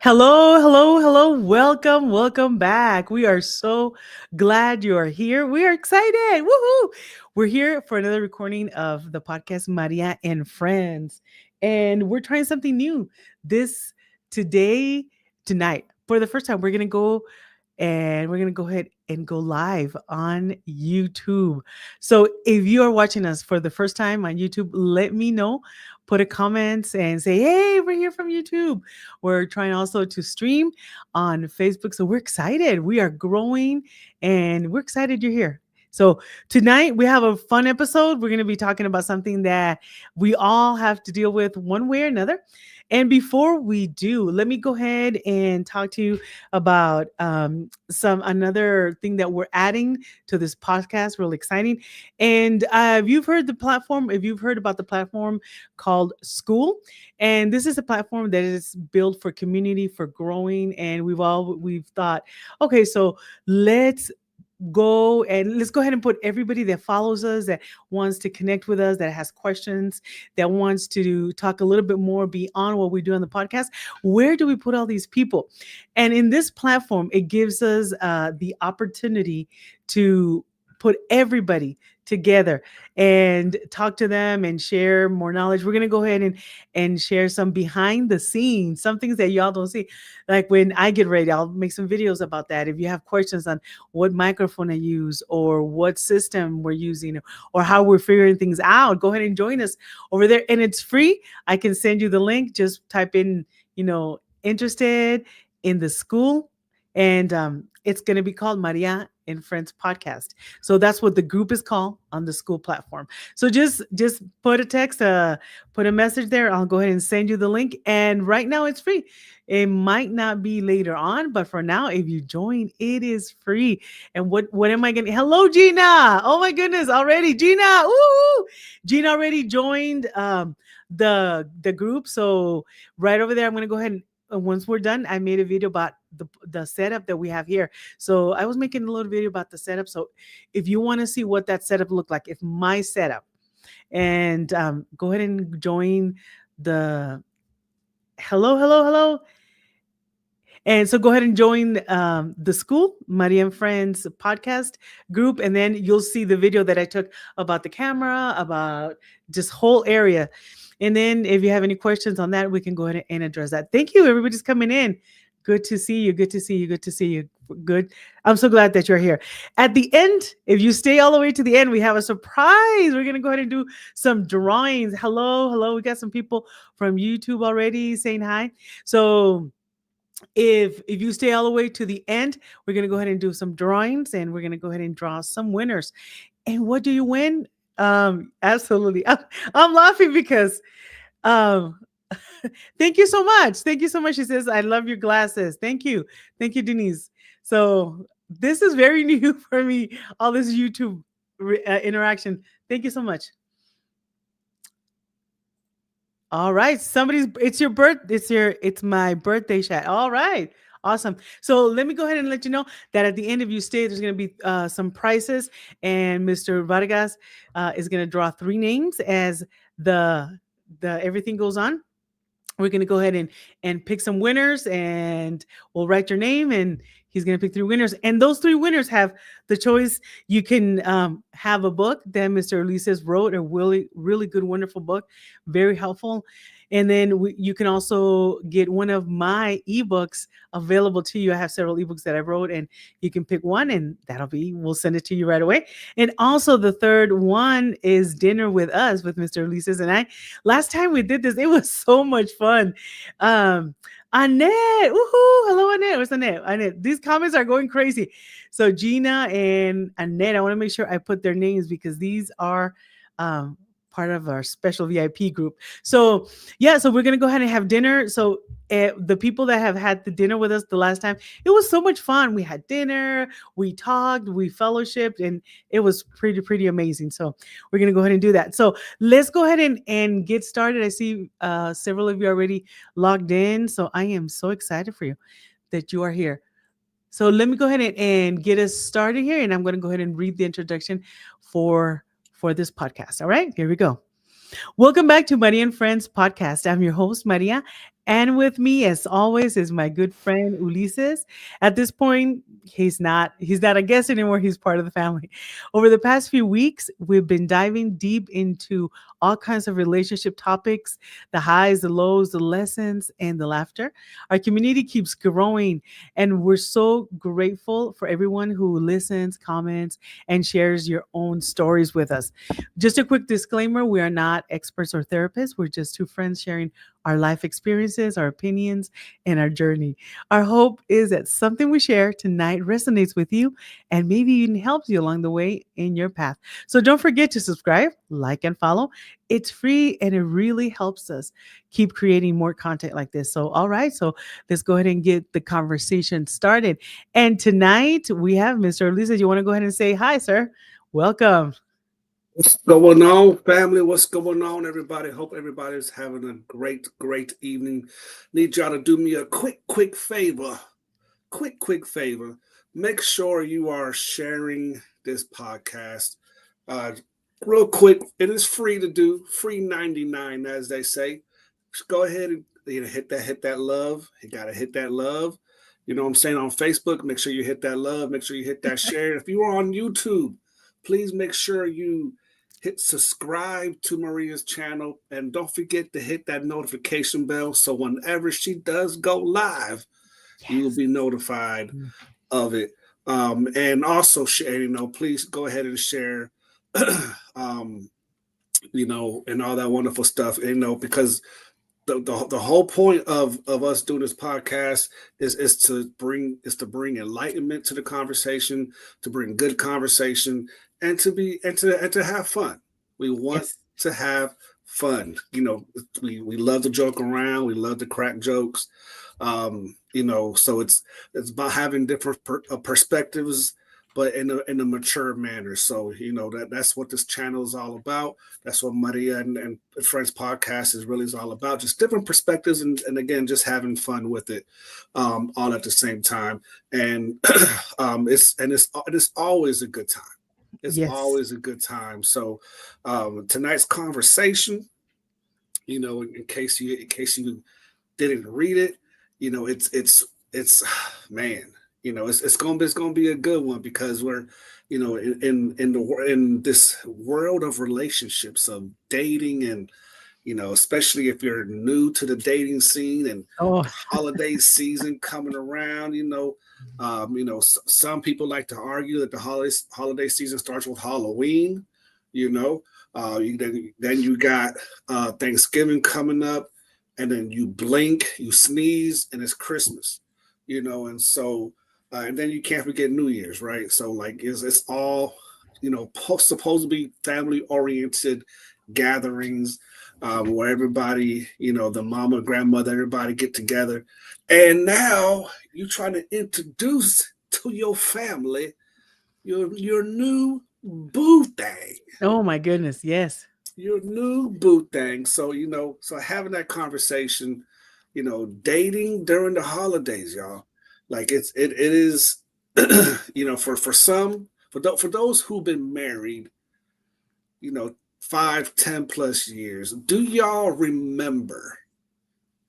Hello, hello, hello. Welcome back. We are so glad you are here. We are excited. Woohoo! We're here for another recording of the podcast Maria and Friends. And we're trying something new. This today, tonight. For the first time, we're going to go ahead and go live on YouTube. So if you are watching us for the first time on YouTube, let me know. Put a comment and say, hey, we're here from YouTube. We're trying also to stream on Facebook. So we're excited. We are growing and we're excited you're here. So tonight we have a fun episode. We're going to be talking about something that we all have to deal with one way or another. And before we do, let me go ahead and talk to you about some another thing that we're adding to this podcast. Really exciting. And if you've heard about the platform called School, and this is a platform that is built for community, for growing. And we've thought, okay, so let's go ahead and put everybody that follows us, that wants to connect with us, that has questions, that wants to talk a little bit more beyond what we do on the podcast. Where do we put all these people? And in this platform, it gives us the opportunity to put everybody together and talk to them and share more knowledge. We're going to go ahead and share some behind the scenes, some things that y'all don't see. Like when I get ready, I'll make some videos about that. If you have questions on what microphone I use or what system we're using or how we're figuring things out, go ahead and join us over there. And it's free. I can send you the link. Just type in, interested in the school. And it's going to be called Maria and Friends Podcast. So that's what the group is called on the school platform. So just put a text, put a message there. I'll go ahead and send you the link. And right now it's free. It might not be later on, but for now, if you join, it is free. And what am I getting? Hello, Gina. Oh my goodness, already Gina. Ooh, Gina already joined the group. So right over there, I'm gonna go ahead and once we're done, I made a video about the setup that we have here. So I was making a little video about the setup. So if you want to see what that setup looked like, if my setup, and go ahead and join the hello. And so go ahead and join the school, Maria and Friends podcast group. And then you'll see the video that I took about the camera, about this whole area. And then if you have any questions on that, we can go ahead and address that. Thank you. Everybody's coming in. Good to see you. Good to see you. Good to see you. Good. I'm so glad that you're here. At the end, if you stay all the way to the end, we have a surprise. We're going to go ahead and do some drawings. Hello. We got some people from YouTube already saying hi. So if you stay all the way to the end, we're going to go ahead and do some drawings and we're going to go ahead and draw some winners. And what do you win? Absolutely. I'm laughing because um thank you so much. Thank you so much. She says, I love your glasses. Thank you. Thank you, Denise. So this is very new for me, all this YouTube interaction. Thank you so much. All right. It's my birthday chat. All right. Awesome. So let me go ahead and let you know that at the end, if you stay, there's going to be some prizes, and Mr. Vargas is going to draw 3 names as the everything goes on. We're going to go ahead and pick some winners, and we'll write your name, and he's going to pick 3 winners. And those 3 winners have the choice. You can have a book that Mr. Ulises wrote, a really, really good, wonderful book, very helpful. And then you can also get one of my ebooks available to you. I have several ebooks that I wrote, and you can pick one, and we'll send it to you right away. And also the third one is dinner with us, with Mr. Ulises and I. Last time we did this, it was so much fun. Annette, woohoo! Hello, Annette. Where's Annette? Annette, these comments are going crazy. So Gina and Annette, I want to make sure I put their names because these are part of our special VIP group. So so we're gonna go ahead and have dinner. So the people that have had the dinner with us the last time, it was so much fun. We had dinner, we talked, we fellowshipped, and it was pretty amazing. So we're gonna go ahead and do that. So let's go ahead and get started. I see several of you already logged in. So I am so excited for you that you are here. So let me go ahead and get us started here. And I'm going to go ahead and read the introduction for this podcast. All right, here we go. Welcome back to Maria and Friends podcast. I'm your host, Maria, And with me, as always, is my good friend Ulises. At this point, he's not a guest anymore. He's part of the family. Over the past few weeks, we've been diving deep into all kinds of relationship topics, the highs, the lows, the lessons, and the laughter. Our community keeps growing, and we're so grateful for everyone who listens, comments, and shares your own stories with us. Just a quick disclaimer, we are not experts or therapists. We're just two friends sharing our life experiences, our opinions, and our journey. Our hope is that something we share tonight resonates with you and maybe even helps you along the way in your path. So don't forget to subscribe, like, and follow. It's free and it really helps us keep creating more content like this. So, all right, so let's go ahead and get the conversation started. And tonight we have Mr. Lisa. You want to go ahead and say hi, sir? Welcome. What's going on, family? What's going on, everybody? Hope everybody's having a great evening. Need y'all to do me a quick favor. Quick favor. Make sure you are sharing this podcast. Uh, Real quick, it is free to do, free 99, as they say. Just go ahead and hit that love. You gotta hit that love. You know what I'm saying? On Facebook, make sure you hit that love. Make sure you hit that share. If you are on YouTube, please make sure you hit subscribe to Maria's channel and don't forget to hit that notification bell so whenever she does go live, you will Yes. be notified Mm. of it. And also share, please go ahead and share, um, and all that wonderful stuff, because the whole point of us doing this podcast is to bring enlightenment to the conversation, to bring good conversation, and to have fun. We want Yes. to have fun. We love to joke around. We love to crack jokes. So it's about having different perspectives, but in a mature manner. So that's what this channel is all about. That's what Maria and Friends podcast is all about. Just different perspectives, and again, just having fun with it, all at the same time. And it's always a good time. It's Yes. always a good time. So tonight's conversation, in case you didn't read it, it's man, it's gonna be a good one because we're in this world of relationships, of dating, and especially if you're new to the dating scene and Oh, the holiday season coming around. Some people like to argue that the holiday season starts with Halloween. You know, then you got Thanksgiving coming up, and then you blink, you sneeze, and it's Christmas. And so and then you can't forget New Year's, right? So like it's all supposed to be family oriented gatherings, where everybody, the mama, grandmother, everybody get together. And now you're trying to introduce to your family your new boo thing. oh my goodness. Yes. Your new boo thing. So, so having that conversation, dating during the holidays, y'all. Like it is, for some, for those who've been married, 5, 10 plus years. Do y'all remember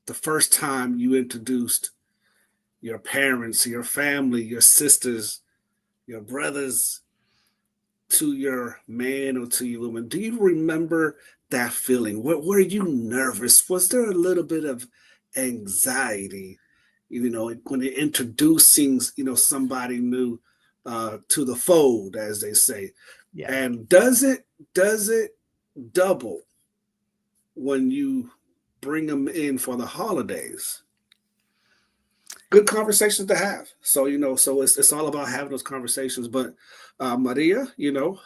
the first time you introduced your parents, your family, your sisters, your brothers to your man or to your woman? Do you remember that feeling? Were you nervous? Was there a little bit of anxiety, when you're introducing, somebody new to the fold, as they say? Yeah. And does it double when you bring them in for the holidays? Good conversations to have. So so it's all about having those conversations. But Maria, so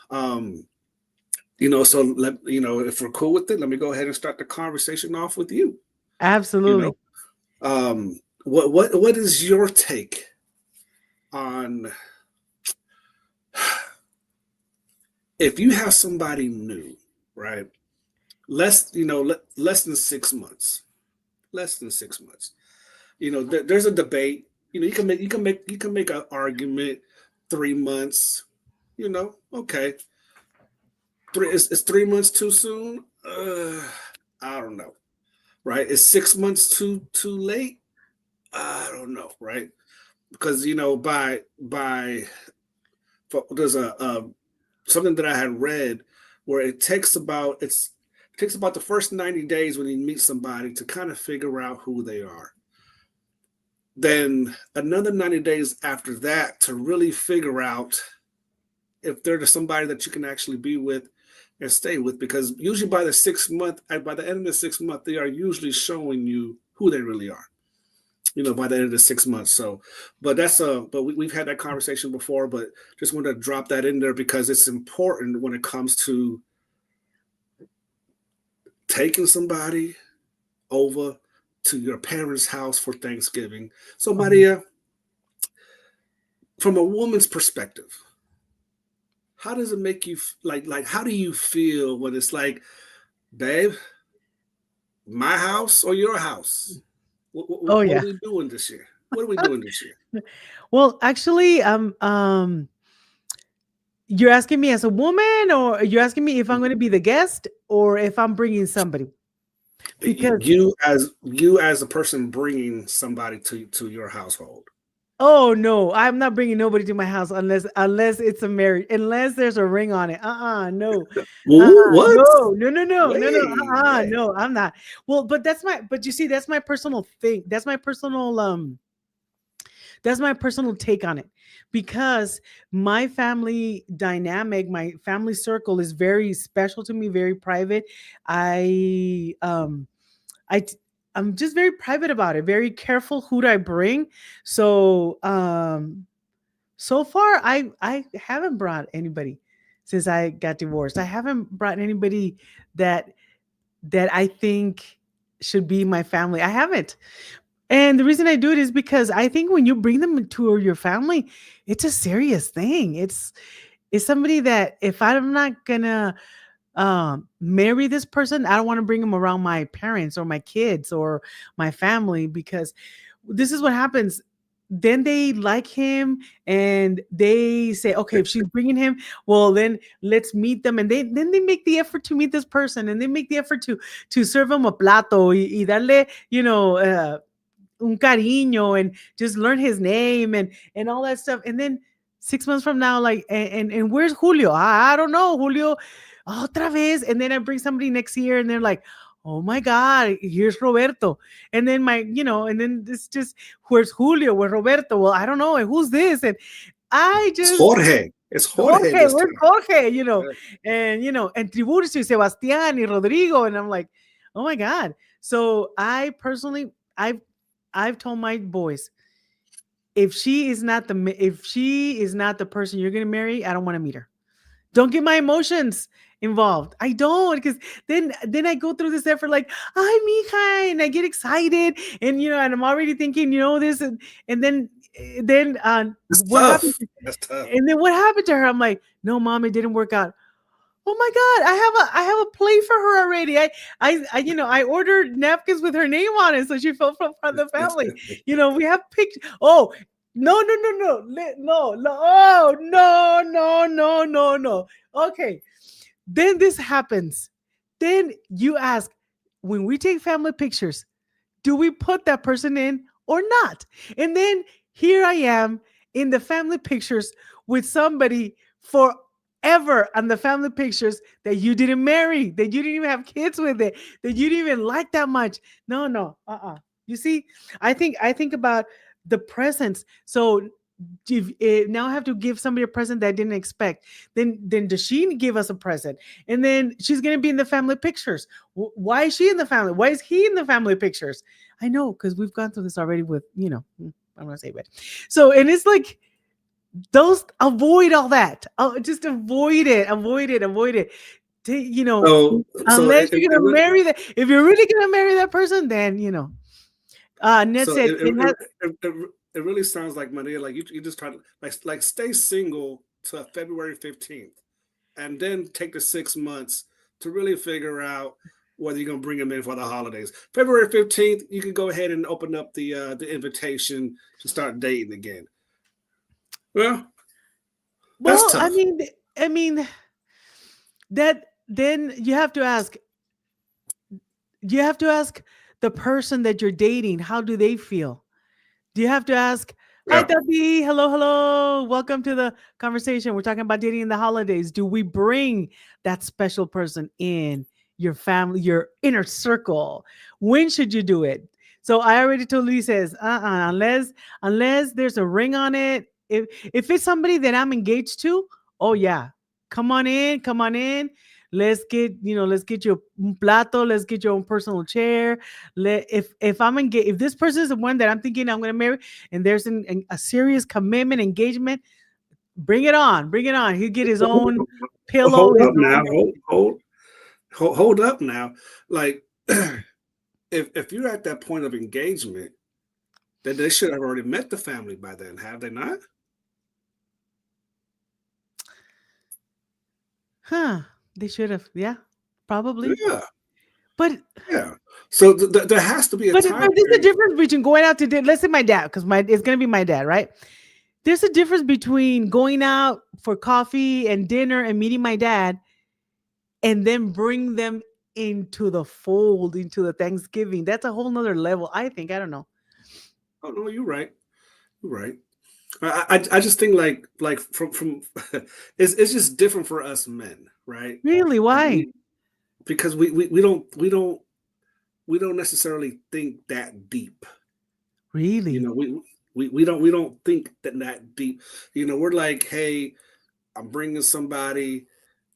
if we're cool with it, let me go ahead and start the conversation off with you. You know, Absolutely. what is your take on if you have somebody new, right? Less than 6 months, less than 6 months. There's a debate. You can make an argument. 3 months. Okay. Is 3 months too soon? I don't know. right? Is 6 months too late? I don't know, right? Because there's a something that I had read where it takes about the first 90 days when you meet somebody to kind of figure out who they are. Then another 90 days after that to really figure out if they're somebody that you can actually be with and stay with. Because usually by the end of the 6 month, they are usually showing you who they really are. By the end of the 6 months. So, we've had that conversation before, but just wanted to drop that in there because it's important when it comes to taking somebody over to your parents' house for Thanksgiving. So, Mhm. Maria, from a woman's perspective, how does it make you like? How do you feel when it's like, babe, my house or your house? Oh What are yeah. we doing this year? What are we doing this year? Well, actually, you're asking me as a woman, or you're asking me if I'm going to be the guest, or if I'm bringing somebody? Because You as a person bringing somebody to your household. oh no, I'm not bringing nobody to my house unless it's a marriage, unless there's a ring on it. No, Ooh, what? Wait. no, I'm not. Well, but you see, that's my personal thing. That's my personal take on it, because my family dynamic, my family circle is very special to me, very private. I um I t- I'm just very private about it, very careful who do I bring. So so far I haven't brought anybody since I got divorced. I haven't brought anybody that I think should be my family. I haven't. And the reason I do it is because I think when you bring them to your family, it's a serious thing. It's somebody that if I'm not gonna marry this person, I don't want to bring him around my parents or my kids or my family, because this is what happens. Then they like him and they say, okay, if she's bringing him, well, then let's meet them. And they make the effort to meet this person, and they make the effort to serve him a plato y darle, un cariño, and just learn his name and all that stuff. And then 6 months from now, like, and where's Julio? I don't know, Julio, otra vez. And then I bring somebody next year, and they're like, oh my God, here's Roberto. And then and then it's just, where's Julio? Where's Roberto? Well, I don't know. And who's this? And I It's just, Jorge. It's Jorge Jorge, this where's time. Jorge? Yeah. And Tiburcio y Sebastián y Rodrigo. And I'm like, oh my God. So I personally, I've told my boys, if she is not the person you're gonna marry, I don't want to meet her. Don't get my emotions involved. I don't, because then I go through this effort like, hi mija, and I get excited, and I'm already thinking, this, and then It's what happened? tough. That's tough. And then what happened to her? I'm like, no, mom, it didn't work out. Oh my God, I have a play for her already. I ordered napkins with her name on it, so she felt from part of the family. We have pictures. Oh, no, no, no, no, no, no, oh, no, no, no, no, no. Okay, then this happens. Then you ask, when we take family pictures, do we put that person in or not? And then here I am in the family pictures with somebody forever on the family pictures that you didn't marry, that you didn't even have kids with it, that you didn't even like that much. No, no, You see, I think about the presents. So now I have to give somebody a present that I didn't expect. Then does she give us a present? And then she's gonna be in the family pictures. Why is she in the family? Why is he in the family pictures? I know, because we've gone through this already with, I'm gonna say, but so, and it's like, those, avoid all that. Just avoid it, avoid it, avoid it. So Unless you're gonna marry that, if you're really gonna marry that person, then Ned so said it has. it really sounds like Maria, like you just try to like stay single to February 15th, and then take the 6 months to really figure out whether you're gonna bring them in for the holidays. February 15th, you can go ahead and open up the invitation to start dating again. Well, that's Well, tough. I mean that then you have to ask the person that you're dating, how do they feel? Do you have to ask, "Hi, Yeah. Tabi. Hello, hello. Welcome to the conversation. We're talking about dating in the holidays." Do we bring that special person in your family, your inner circle? When should you do it? So I already told Lee says, unless there's a ring on it. If it's somebody that I'm engaged to, oh yeah, come on in, come on in. Let's get you un plato, let's get your own personal chair. If I'm engaged, if this person is the one that I'm thinking I'm gonna marry, and there's a serious commitment, engagement, bring it on, bring it on. He'll get his own pillow, Hold his up now. own. Hold up now. Like, if you're at that point of engagement, then they should have already met the family by then, have they not? Huh? They should have, yeah, probably. Yeah, But yeah. So there has to be a but time there's a period. difference between going out to dinner. Let's say my dad, because my it's gonna be my dad, right? There's a difference between going out for coffee and dinner and meeting my dad, and then bring them into the fold, into the Thanksgiving. That's a whole nother level, I think. I don't know. Oh no, you're right. You're right. I just think from it's just different for us men, right? Really? Like Why? because we don't necessarily think that deep. You Really? know, we don't think that deep. You know, we're like, hey, I'm bringing somebody.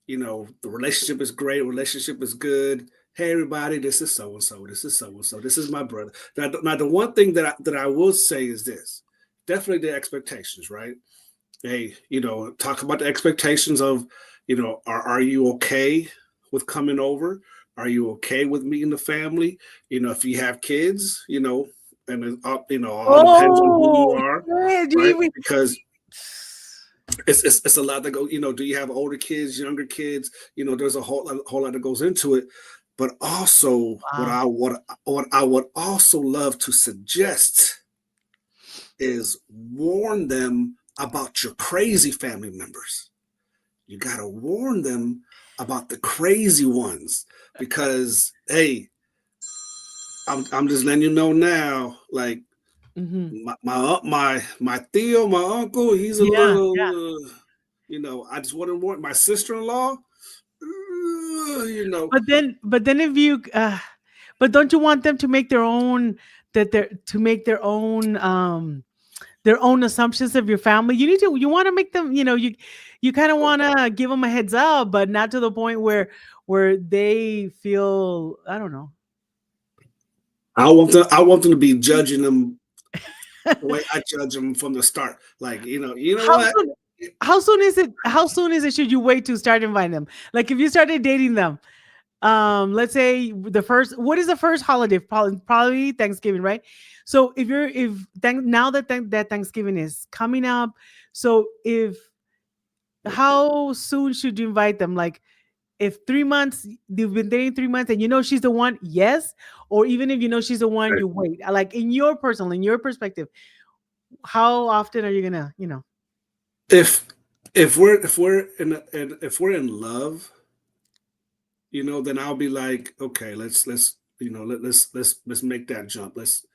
You know, the relationship is great. Relationship is good. Hey, everybody, this is so and so. This is so and so. This is my brother. Now, the one thing that I will say is this: definitely the expectations, right? Hey, talk about the expectations of, are you okay with coming over? Are you okay with meeting the family? If you have kids, and all depends on who you Oh, are, yeah, right? gee, Because it's a lot that go. Do you have older kids, younger kids? There's a whole lot that goes into it. But also, wow. what I would also love to suggest is warn them about your crazy family members. You got to warn them about the crazy ones because, hey, I'm just letting you know now. Like Hmm. my Theo, my uncle, he's a Yeah. little. I just want to warn my sister-in-law. You know, But then if you, but don't you want them to make their own, that they're to make their own assumptions of your family? You want to make them, you kind of want to give them a heads up, but not to the point where they feel, I don't know. I want them to be judging them the way I judge them from the start. Like, you know How what? soon how soon is it should you wait to start inviting them? Like if you started dating them, let's say what is the first holiday? Probably Thanksgiving, right? So now that Thanksgiving is coming up, so if how soon should you invite them? Like if 3 months, you've been dating 3 months and you know she's the one, yes. Or even if you know she's the one, you wait. Like in your perspective, how often are you gonna, if if we're in love, then I'll be like, okay, let's let's make that jump. Let's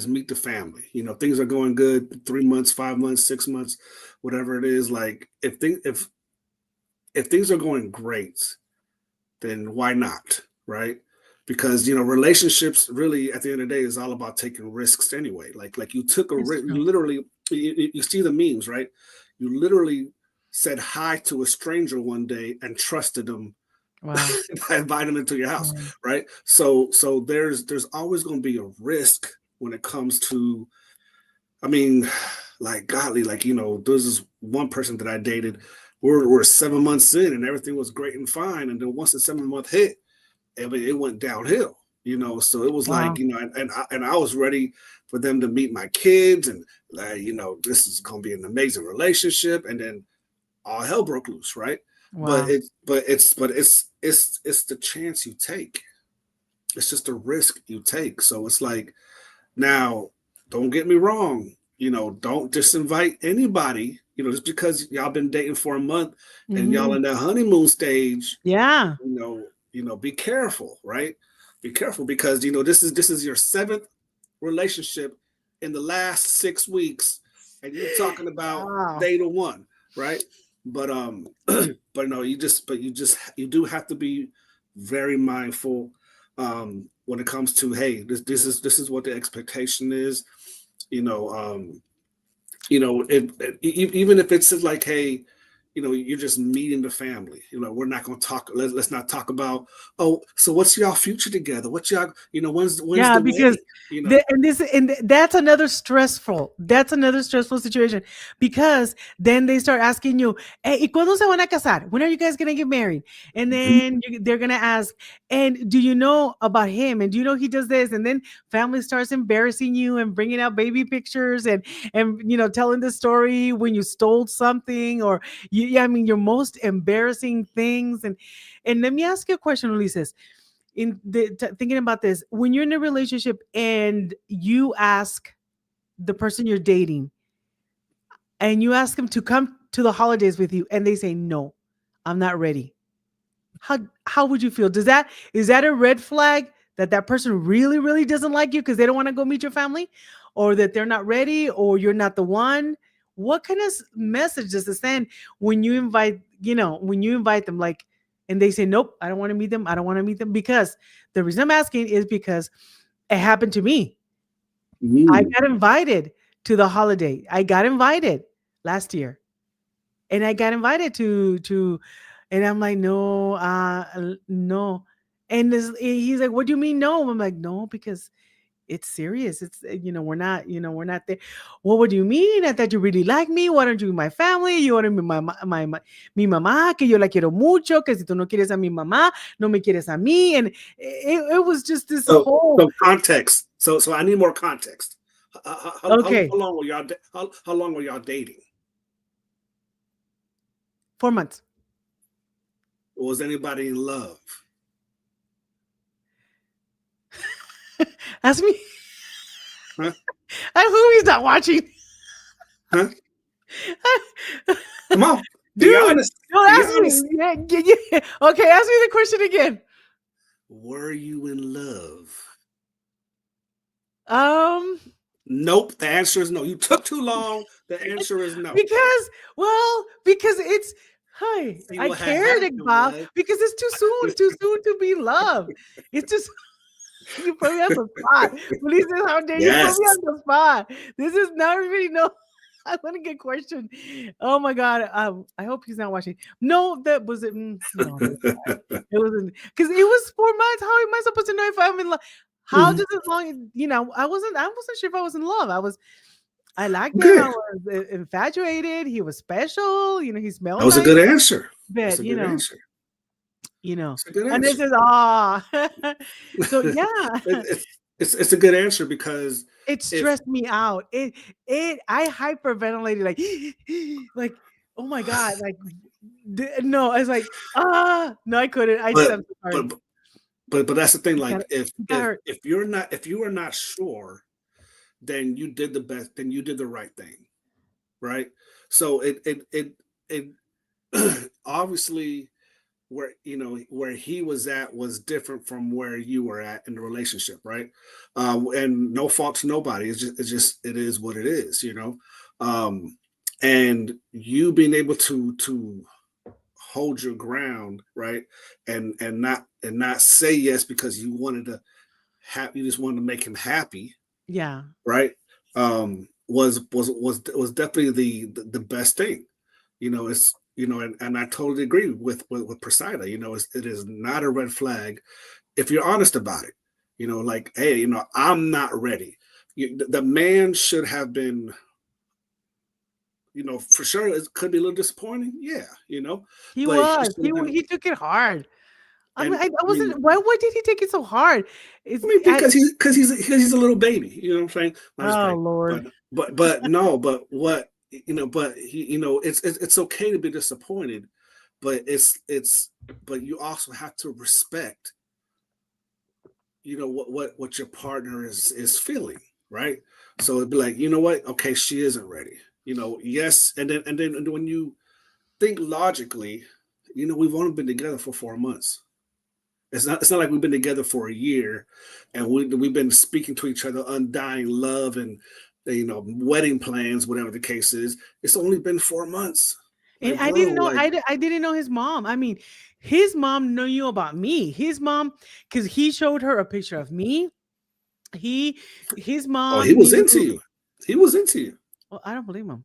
meet the family. Things are going good. 3 months, 5 months, 6 months, whatever it is. Like if things are going great, then why not, right? Because relationships really at the end of the day is all about taking risks anyway. Like you took a it's risk. true. You literally you see the memes, right? You literally said hi to a stranger one day and trusted them Wow. by inviting them into your house, Wow. right? So there's always going to be a risk when it comes to. I mean, like godly, like there's this one person that I dated. We're 7 months in, and everything was great and fine. And then once the 7 month hit, it went downhill. So it was like Wow. and I was ready for them to meet my kids, and this is going to be an amazing relationship. And then all hell broke loose, right? But Wow. it's the chance you take. It's just a risk you take. So it's like, now, don't get me wrong. Don't just invite anybody. Just because y'all been dating for a month and y'all Hmm. in that honeymoon stage. Yeah. Be careful, right? Be careful because this is your seventh relationship in the last 6 weeks, and you're talking about Wow. day to one, right? But but no, you do have to be very mindful when it comes to, hey, this is what the expectation is, you know. Even if it's like, hey, you're just meeting the family. We're not going to talk. Let's not talk about, oh, so what's y'all future together? What's y'all, when's Yeah, the because wedding? You know. that's another stressful situation because then they start asking you, "Hey, ¿y cuándo se van a casar? When are you guys gonna get married?" And Mhm. then they're gonna ask, "And do you know about him? And do you know he does this?" And then family starts embarrassing you and bringing out baby pictures and telling the story when you stole something or yeah, I mean your most embarrassing things. And let me ask you a question, Ulises, thinking about this, when you're in a relationship and you ask the person you're dating and you ask them to come to the holidays with you and they say no, I'm not ready, how would you feel? Is that a red flag that that person really really doesn't like you because they don't want to go meet your family, or that they're not ready, or you're not the one? What kind of message does it send when you invite them, like, and they say nope, I don't want to meet them, I don't want to meet them? Because the reason I'm asking is because it happened to me. I Mm. got invited to the holiday. I got invited last year, and I got invited to, and I'm like, no, no. And he's like, what do you mean no? I'm like, no, because it's serious. It's we're not there. Well, what do you mean? I thought you really like me. Why don't you meet my family? You want to meet mi mamá, que yo la quiero mucho, que si tú no quieres a mi mamá, no me quieres a mí. And it was just this So, whole. so context. So I need more context. How Okay, long were y'all? How long were y'all dating? 4 months. Or was anybody in love? Ask me. Huh? I hope he's not watching. Huh? Come on. Be Dude, honest. don't Be ask me. honest. Yeah, yeah. Okay, ask me the question again. Were you in love? Um, Nope. The answer is no. You took too long. The answer is no. because it's hi. See I what had cared, happened Bob, was because it's too soon to be loved. It's just you put me on the spot. Please, how dare you put yes. me on the spot? This is not really no. I want to get questioned. Oh my god. I hope he's not watching. No, that was it. No, it wasn't because it was 4 months. How am I supposed to know if I'm in love? How does it long? I wasn't sure if I was in love. I liked him. I Okay. was infatuated. He was special. He That smelled was a nice. good answer. That's But a good answer. you know, It's a good and this answer. is so yeah, It's a good answer because it if stressed me out. I hyperventilated like oh my god, like no, I was like no, I couldn't. I just but I'm so sorry. but but that's the thing. He got Like if he got if hurt. if you are not sure, then you did the best. Then you did the right thing, right? So it obviously where he was at was different from where you were at in the relationship, right? And no fault to nobody. It's just it is what it is, and you being able to hold your ground, right? And not say yes because you just wanted to make him happy, Yeah. right? Was definitely the best thing. And I totally agree with Presida. It is not a red flag if you're honest about it. Like, hey, I'm not ready. The man should have been, for sure. It could be a little disappointing, yeah, He but he was. should have been. He took it hard. I mean, And I I mean, wasn't. Why did he take it so hard? It's I. because he's a little baby. You know what I'm saying? I'm just Oh playing. Lord. But no. But what But he. It's okay to be disappointed, but but you also have to respect. What your partner is feeling, right? So it'd be like, what? Okay, she isn't ready. Yes, and then when you think logically, we've only been together for 4 months. It's not like we've been together for a year, and we've been speaking to each other, undying love and wedding plans, whatever the case is. It's only been 4 months, And like I bro, didn't know like I didn't know his mom. I mean, his mom knew about me. His mom, because he showed her a picture of me. He his oh, he mom was knew. into you. He was into you. Well, I don't believe him.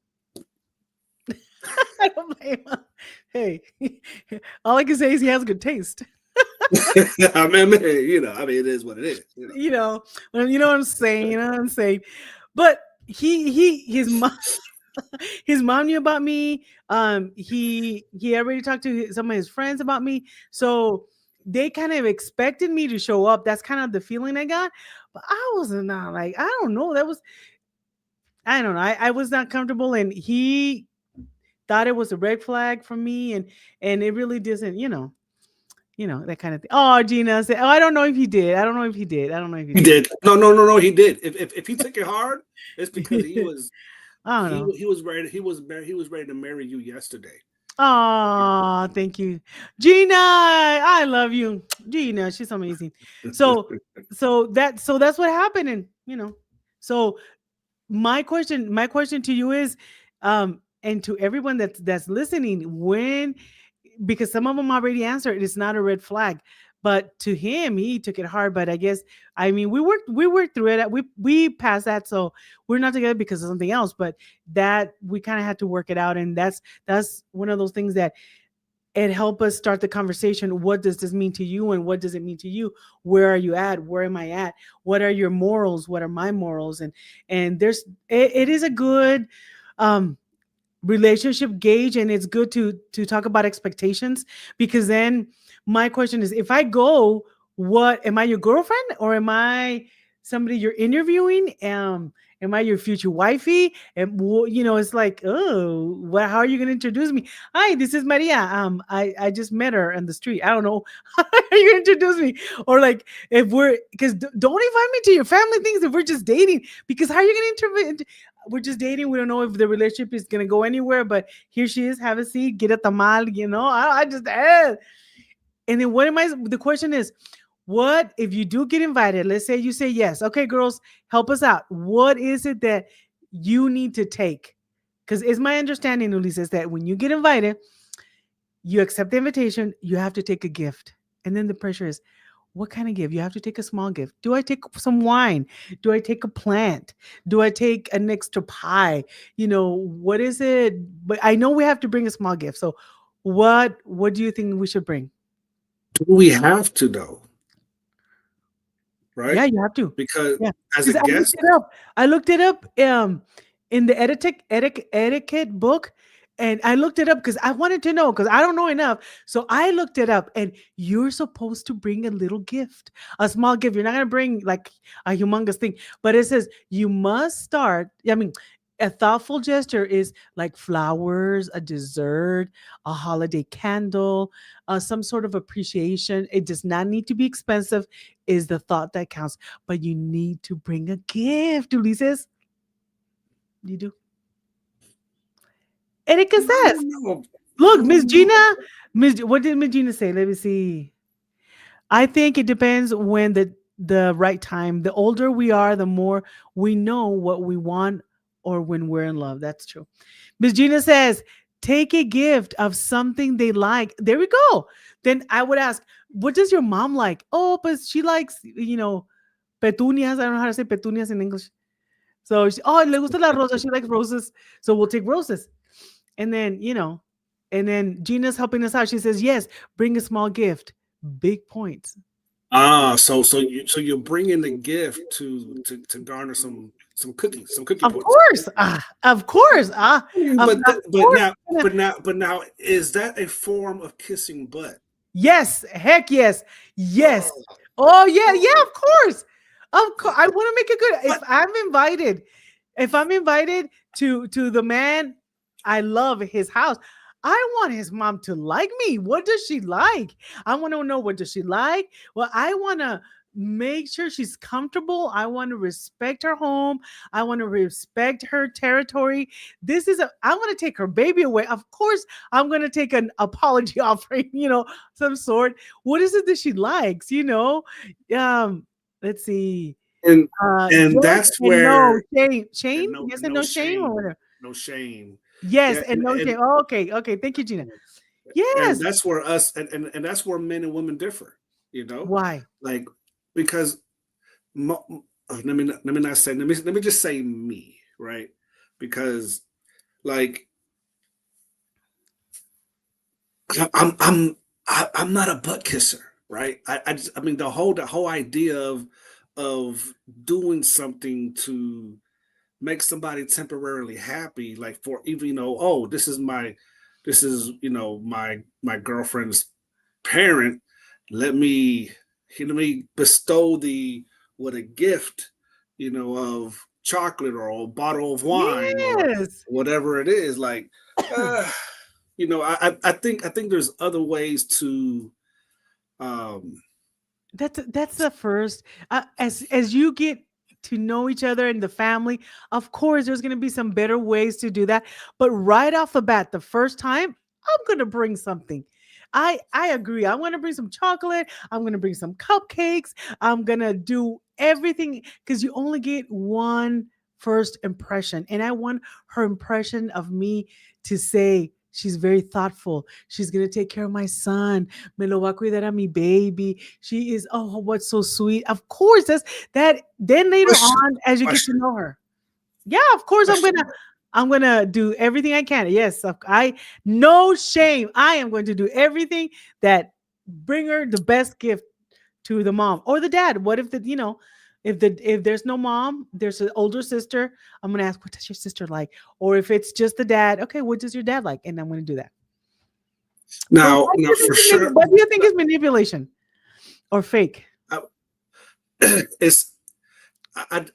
I don't blame him. Hey, all I can say is he has good taste. I mean, man, it is what it is. You know, you know what I'm saying. You know what I'm saying. But his mom his mom knew about me. He already talked to some of his friends about me. So they kind of expected me to show up. That's kind of the feeling I got. But I wasn't not like I don't know. That was I don't know. I was not comfortable, and he thought it was a red flag for me, and it really doesn't. That kind of thing. Oh, Gina said, "Oh, I don't know if he did. I don't know if he did. I don't know if he He did." did. No, no, no, no. He did. If he took it hard, it's because I don't know. he was ready. He was ready to marry you yesterday. Oh, thank you, Gina. I love you, Gina. She's amazing. So, so that's what happened, and so my question to you is, and to everyone that's listening, when because some of them already answered it's not a red flag, but to him he took it hard. But I guess, I mean, we worked through it. We passed that, so we're not together because of something else. But that we kind of had to work it out, and that's one of those things that it helped us start the conversation. What does this mean to you, and what does it mean to you? Where are you at? Where am I at? What are your morals? What are my morals? And it is a good um relationship gauge, and it's good to talk about expectations, because then my question is, if I go, what am I, your girlfriend, or am I somebody you're interviewing? Am I your future wifey? And it's like, oh, well, how are you going to introduce me? Hi, this is Maria. I just met her on the street. I don't know. How are you going to introduce me? Or like, if we're, because don't invite me to your family things if we're just dating, because how are you going to interview? We're just dating. We don't know if the relationship is gonna go anywhere. But here she is. Have a seat. Get a tamal. I just And then what am I? The question is, what if you do get invited? Let's say you say yes. Okay, girls, help us out. What is it that you need to take? Because it's my understanding, Ulysses, is that when you get invited, you accept the invitation. You have to take a gift, and then the pressure is, what kind of gift? You have to take a small gift. Do I take some wine? Do I take a plant? Do I take an extra pie? What is it? But I know we have to bring a small gift. So what do you think we should bring? Do we have to though? Yeah, Right? you have to. Because Yeah. as a Because I looked guest, it up. I looked it up in the etiquette book. And I looked it up because I wanted to know, because I don't know enough. So I looked it up, and you're supposed to bring a little gift, a small gift. You're not gonna bring like a humongous thing, but it says you must start. I mean, a thoughtful gesture is like flowers, a dessert, a holiday candle, some sort of appreciation. It does not need to be expensive, is the thought that counts. But you need to bring a gift, Ulises. You do. Erika I says, don't know. I look, Miss don't Gina, know. What did Miss Gina say? Let me see. I think it depends when the right time. The older we are, the more we know what we want, or when we're in love. That's true. Miss Gina says, take a gift of something they like. There we go. Then I would ask, what does your mom like? Oh, but she likes, petunias. I don't know how to say petunias in English. So, le gusta la rosa. She likes roses. So we'll take roses. And then, Gina's helping us out. She says, yes, bring a small gift. Big points. So you're bringing the gift to garner some cookie Of points. course. Of course. Of course. But now, is that a form of kissing butt? Yes. Heck yes. Yes. Oh, Oh, yeah. Yeah. oh, Of course. Of course. I want to make it good. what? If I'm invited to the man, I love his house. I want his mom to like me. What does she like? I want to know, what does she like? Well, I want to make sure she's comfortable. I want to respect her home. I want to respect her territory. I want to take her baby away. Of course, I'm going to take an apology offering, some sort. What is it that she likes, Um, let's see. and and Yes that's and no where shame. Shame? and no Yes and and no no shame or shame, whatever. no shame. Yes Yeah, and no shame. Oh, okay. Okay. Thank you, Gina. and Yes. that's where us and that's where men and women differ. You know, Why? like because let me not say let me just say me, right? Because like I- I'm I'm I'm not a butt kisser, right? I mean the whole idea of doing something to make somebody temporarily happy, like for even oh, this is my girlfriend's parent. Let me bestow the with a gift, of chocolate or a bottle of wine or Yes. whatever it is. Like, uh, I think there's other ways to um That's the first. As you get to know each other and the family, of course, there's going to be some better ways to do that. But right off the bat, the first time, I'm going to bring something. I agree. I want to bring some chocolate. I'm going to bring some cupcakes. I'm going to do everything because you only get one first impression, and I want her impression of me to say she's very thoughtful. She's going to take care of my son. Me lo va a cuidar a mi baby. She is, oh, what's so sweet. Of course, that's that. Then later question on, as you get to question know her, yeah, of course, question. I'm gonna do everything I can. Yes, I no shame. I am going to do everything that bring her the best gift to the mom or the dad. What if if there's no mom, there's an older sister. I'm gonna ask, what does your sister like? Or if it's just the dad, okay, what does your dad like? And I'm gonna do that. But Now for sure, what do you think is manipulation or fake? I, it's I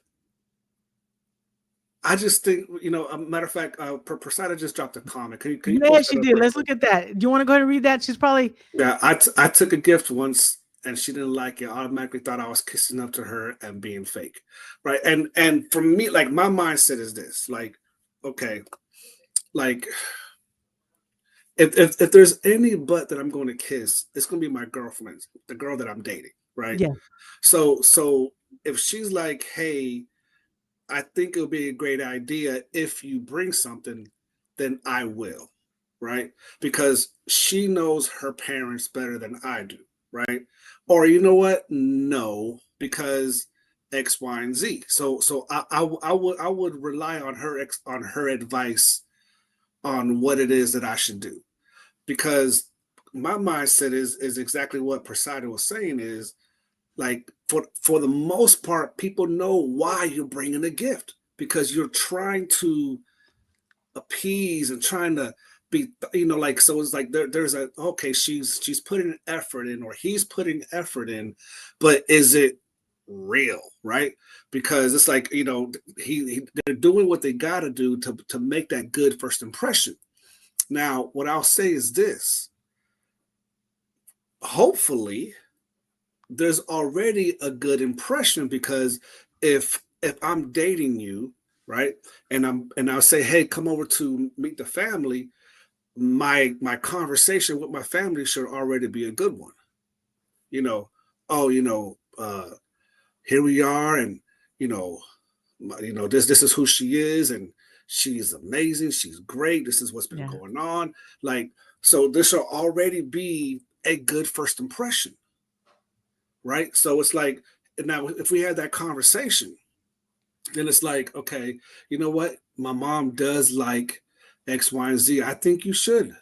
I just think, a matter of fact, Persida just dropped a comment. Can you Yeah, post that she up did. real Let's quick? look at that. Do you want to go ahead and read that? She's probably Yeah, I took a gift once and she didn't like it. I automatically thought I was kissing up to her and being fake, right? And for me, like my mindset is this, like, okay, like if there's any butt that I'm going to kiss, it's going to be my girlfriend, the girl that I'm dating, right? yeah, So if she's like, hey, I think it'll be a great idea if you bring something, then I will, right? Because she knows her parents better than I do, right? Or you know what? No, because X, Y, and Z. So I would rely on her advice on what it is that I should do, because my mindset is exactly what Prasada was saying is like for the most part, people know why you're bringing a gift because you're trying to appease and trying to be, like so. It's like there's a okay, she's putting effort in or he's putting effort in, but is it real, right? Because it's like they're doing what they got to do to make that good first impression. Now, what I'll say is this: hopefully there's already a good impression because if I'm dating you, right, and I'll say, hey, come over to meet the family, my conversation with my family should already be a good one. You know, oh, here we are, and you know, this is who she is, and she's amazing, she's great. This is what's been yeah, going on. Like, so this will already be a good first impression, right? So it's like now if we had that conversation, then it's like, okay, you know what? My mom does like X, Y, and Z. I think you should,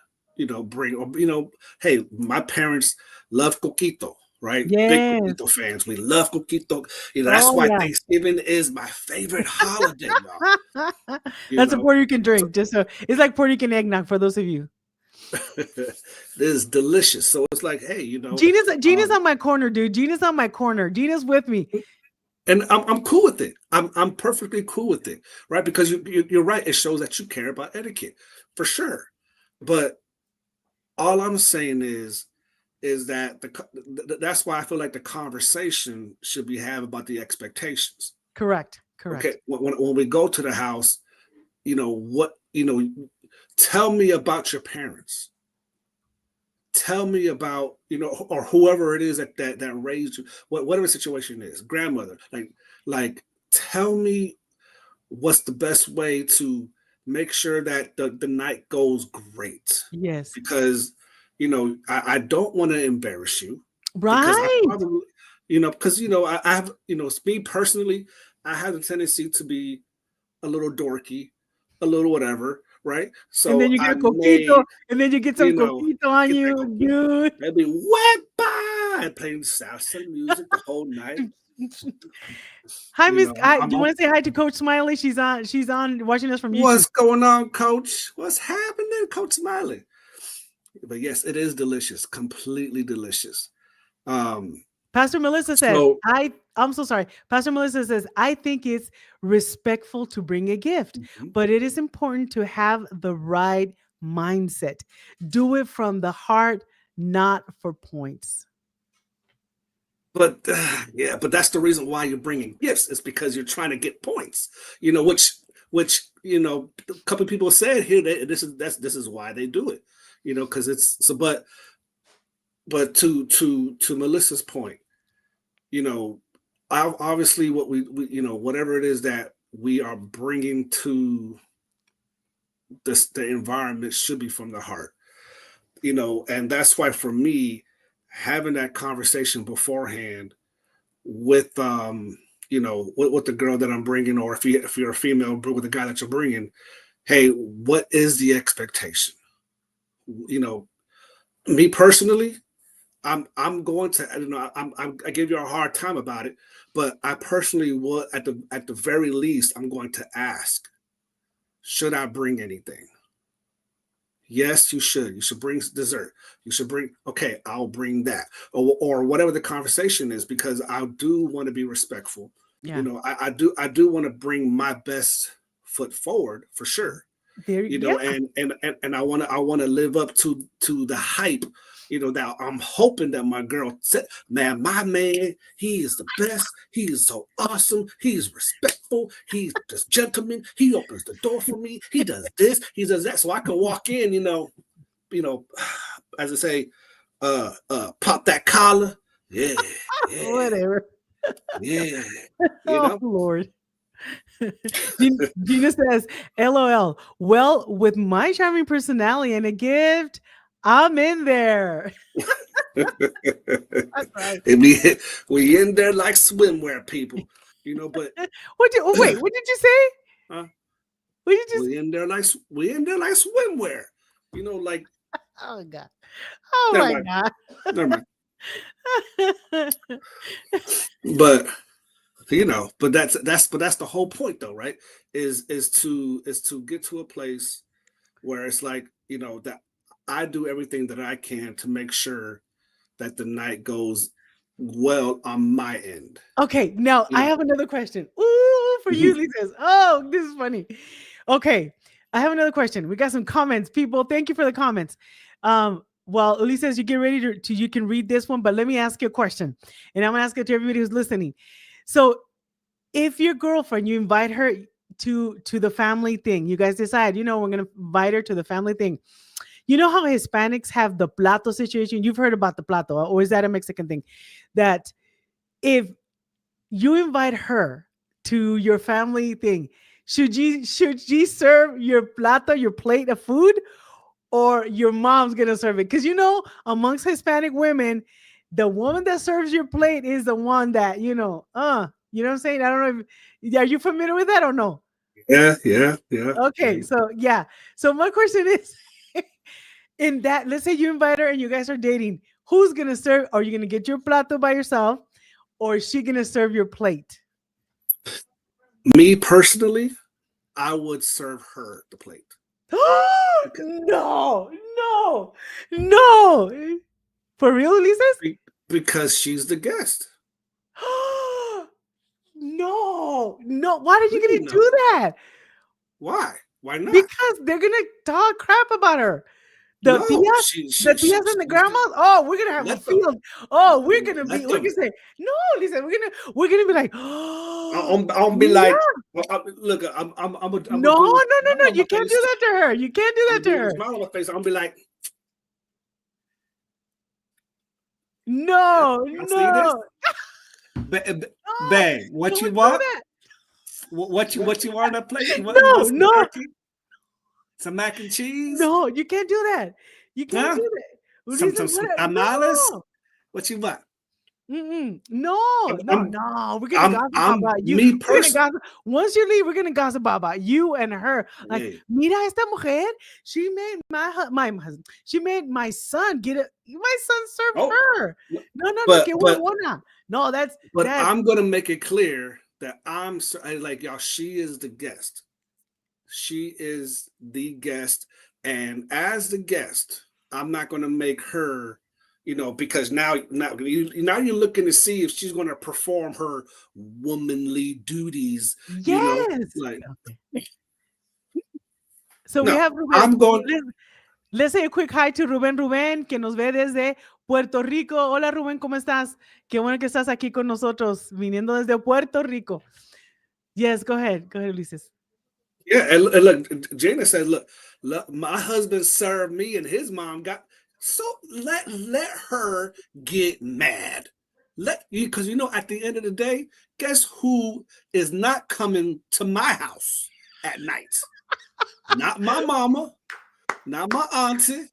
bring or hey, my parents love coquito, right? Big yes. coquito fans. We love coquito. That's Oh why yeah. Thanksgiving is my favorite holiday, y'all. You That's a know, Puerto Rican so drink. Just so it's like Puerto Rican eggnog for those of you. this is delicious. So it's like, hey, Gina's um, on my corner, dude. Gina's on my corner. Gina's with me. and I'm cool with it. I'm perfectly cool with it, right? Because you're right. It shows that you care about etiquette for sure. But all I'm saying is, is that that's why I feel like the conversation should be had about the expectations. Correct. Okay, Correct. when we go to the house, what tell me about your parents. Tell me about or whoever it is that raised you, whatever the situation is, grandmother, like tell me what's the best way to make sure that the night goes great, Yes. because I don't want to embarrass you, because I Right. probably because I have me personally, I have a tendency to be a little dorky, a little whatever, right? And then So you get I a coquito, may and then you get some you know coquito on get that you, coquito, dude. maybe wepa and playing salsa music the whole night. Hi, Miss. Hi, I'm do you want to say hi to Coach Smiley? She's on. She's on watching us from YouTube. What's going on, Coach? What's happening, Coach Smiley? But yes, it is delicious, completely delicious. Um, Pastor Melissa says, so I'm so sorry. Pastor Melissa says, I think it's respectful to bring a gift, mhm. but it is important to have the right mindset. Do it from the heart, not for points. But yeah, but that's the reason why you're bringing gifts. It's because you're trying to get points. Which a couple of people said here that this is why they do it. Because it's so. But to Melissa's point, you know, obviously what we whatever it is that we are bringing to the environment should be from the heart. And that's why for me, having that conversation beforehand with with the girl that I'm bringing, or if you're a female with the guy that you're bringing, hey, what is the expectation? You know, Me personally, I'm going to I give you a hard time about it, but I personally would at the very least I'm going to ask, should I bring anything? Yes, you should. You should bring dessert. You should bring, okay, I'll bring that. Or whatever the conversation is, because I do want to be respectful. Yeah. I do want to bring my best foot forward for sure. Yeah. And I want to live up to the hype, that I'm hoping that my girl said, man, my man, he is the best. He is so awesome. He's respectful. He's just gentleman. He opens the door for me. He does this. He does that. So I can walk in, you know, as I say, pop that collar. Yeah, yeah, Whatever. yeah. You Oh, know. Lord. Gina says, LOL. Well, with my charming personality and a gift, I'm in there. That's right. And we in there like swimwear people, but Wait, what did you say? uh, What did you say? we in there like swimwear, like Oh, God. Oh, never my mind, God. never mind. But that's the whole point though, right? Is to get to a place where it's like, that I do everything that I can to make sure that the night goes well on my end. Okay, now You I know. have another question. Ooh, for you, Mhm. Lisa. Oh, this is funny. Okay, I have another question. We got some comments, people. Thank you for the comments. Well, Elise says you get ready to you can read this one, but let me ask you a question, and I'm gonna ask it to everybody who's listening. So, if your girlfriend, you invite her to the family thing, you guys decide, we're gonna invite her to the family thing. You know how Hispanics have the plato situation? You've heard about the plato, or is that a Mexican thing? That if you invite her to your family thing, should you serve your plato, your plate of food, or your mom's gonna serve it? Because amongst Hispanic women, the woman that serves your plate is the one that you know what I'm saying? I don't know if are you familiar with that or no? Yeah, yeah, yeah, Okay, yeah. so yeah. So my question is, in that, let's say you invite her and you guys are dating, who's gonna serve? Are you gonna get your plato by yourself, or is she gonna serve your plate? Me personally, I would serve her the plate because No, no, no. For real, Ulises? she's the guest. No, no. Why are What you do you gonna know? do that? Why? Why not? Because they're gonna talk crap about her. The No, tias, the tias and the she's grandmas. Oh, we're gonna have a let them, field. Oh, we're gonna be. let We can them. say no. Listen, we're gonna be like, oh, I'll be Mira. like, look, I'm gonna No, do it with no, a no, smile no. on my You can't do face. that to her. You can't do I'm that gonna do to it with a her. smile on my face. I'm gonna be like, yeah, No, I see this, no, no. bang. What you Don't do want? that. What you want on that plate? You No, want some no, turkey, some mac and cheese, no. You can't do that. You can't huh? do that. Ulises, Some what? tamales. No. What you want? Mm-mm. No, I'm no, I'm no. We're gonna gossip I'm about you. me We're gonna person. gossip. Once you leave, we're gonna gossip about you and her. Like, Hey, mira esta mujer. She made my husband. She made my son get it. My son served oh, her. No, no, no. but Que but huevona. No, but that. I'm gonna make it clear that like y'all. She is the guest. She is the guest, and as the guest, I'm not gonna make her. Because now you're looking to see if she's going to perform her womanly duties. Yes. Like Okay. So we no, have Ruben. I'm going. Let's say a quick hi to Rubén Rubén, que nos ve desde Puerto Rico. Hola Rubén, ¿cómo estás? Qué bueno que estás aquí con nosotros, viniendo desde Puerto Rico. Yes, go ahead. Go ahead, Ulises. Yeah, and look, Jana said, look, my husband served me, and his mom got so let her get mad. Let you because at the end of the day, guess who is not coming to my house at night? Not my mama, not my auntie,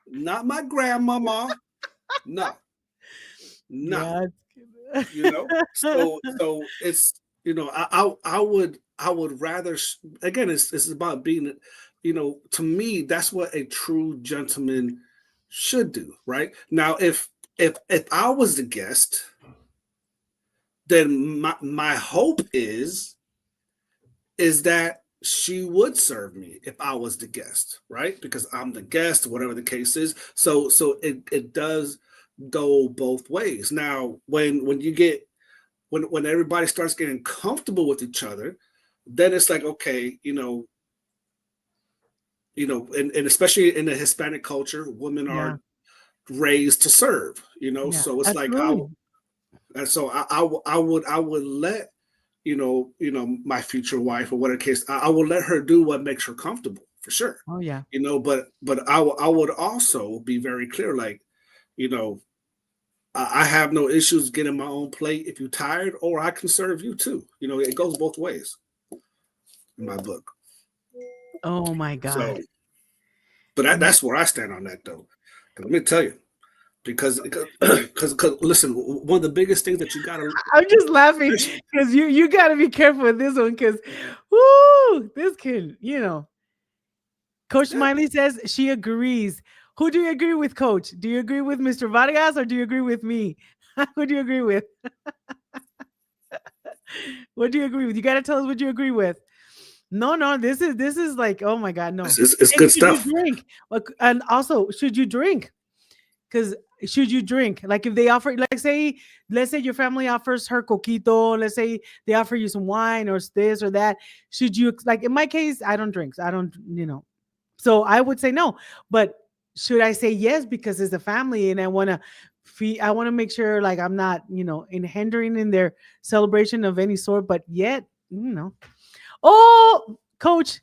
not my grandmama. No, no. Yeah. So it's I would rather again it's about being to me that's what a true gentleman should do, right? Now if I was the guest, then my hope is that she would serve me if I was the guest, right? Because I'm the guest, whatever the case is. So it does go both ways. Now when you get when everybody starts getting comfortable with each other, then it's like, okay, and especially in the Hispanic culture, women Yeah. are raised to serve, Yeah. so it's like Absolutely. and so I would let my future wife or whatever case, I will let her do what makes her comfortable for sure, Oh yeah. but I would also be very clear, like, you know, I have no issues getting my own plate if you're tired, or I can serve you too. It goes both ways in my book. Oh my So, God. but Yeah. that's where I stand on that, though. 'Cause let me tell you, because listen, one of the biggest things that you got to, I'm just laughing especially, because you got to be careful with this one because, whoo, this kid. Coach yeah, Miley says she agrees. Who do you agree with, Coach? Do you agree with Mr. Vargas or do you agree with me? Who do you agree with? What do you agree with? You got to tell us what you agree with. No, no, this is like, oh my God, no. it's And good should you stuff. drink? And also, should you drink? Because should you drink? Like if they offer, like let's say your family offers her coquito, let's say they offer you some wine or this or that. Should you, like in my case, I don't drink. So I don't. So I would say no. But should I say yes because it's a family and I want to make sure like I'm not, in hindering in their celebration of any sort, but yet, Oh, coach,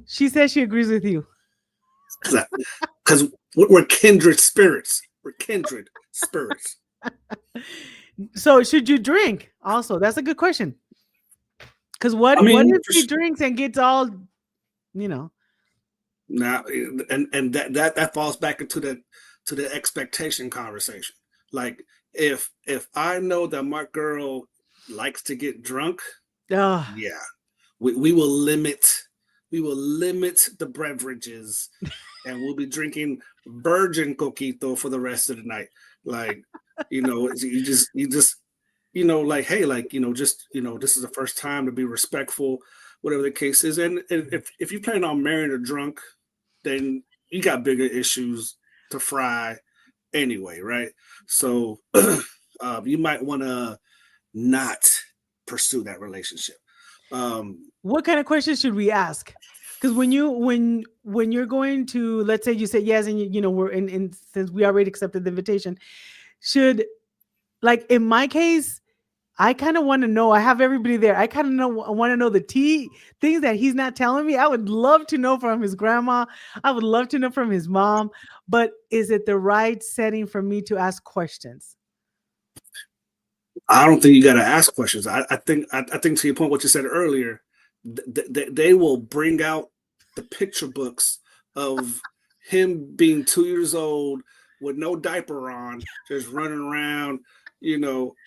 she says she agrees with you. Because we're kindred spirits. We're kindred spirits. So should you drink? Also, that's a good question. Because I what mean, if he drinks and gets all, you know? now, and that falls back into the expectation conversation. Like if I know that my girl likes to get drunk, Uh, yeah, we will limit the beverages, and we'll be drinking virgin coquito for the rest of the night. Like, you just like, hey, like, just, this is the first time, to be respectful, whatever the case is. And if you plan on marrying a drunk, then you got bigger issues to fry anyway, right? So you might want to not pursue that relationship. Um, what kind of questions should we ask? Because when you're going to, let's say you said yes, and you know we're in since we already accepted the invitation, should, like in my case, I kind of want to know. I have everybody there. I kind of know want to know the tea things that he's not telling me. I would love to know from his grandma. I would love to know from his mom. But is it the right setting for me to ask questions? I don't think you got to ask questions. I think to your point, what you said earlier, they will bring out the picture books of him being 2 years old with no diaper on, just running around.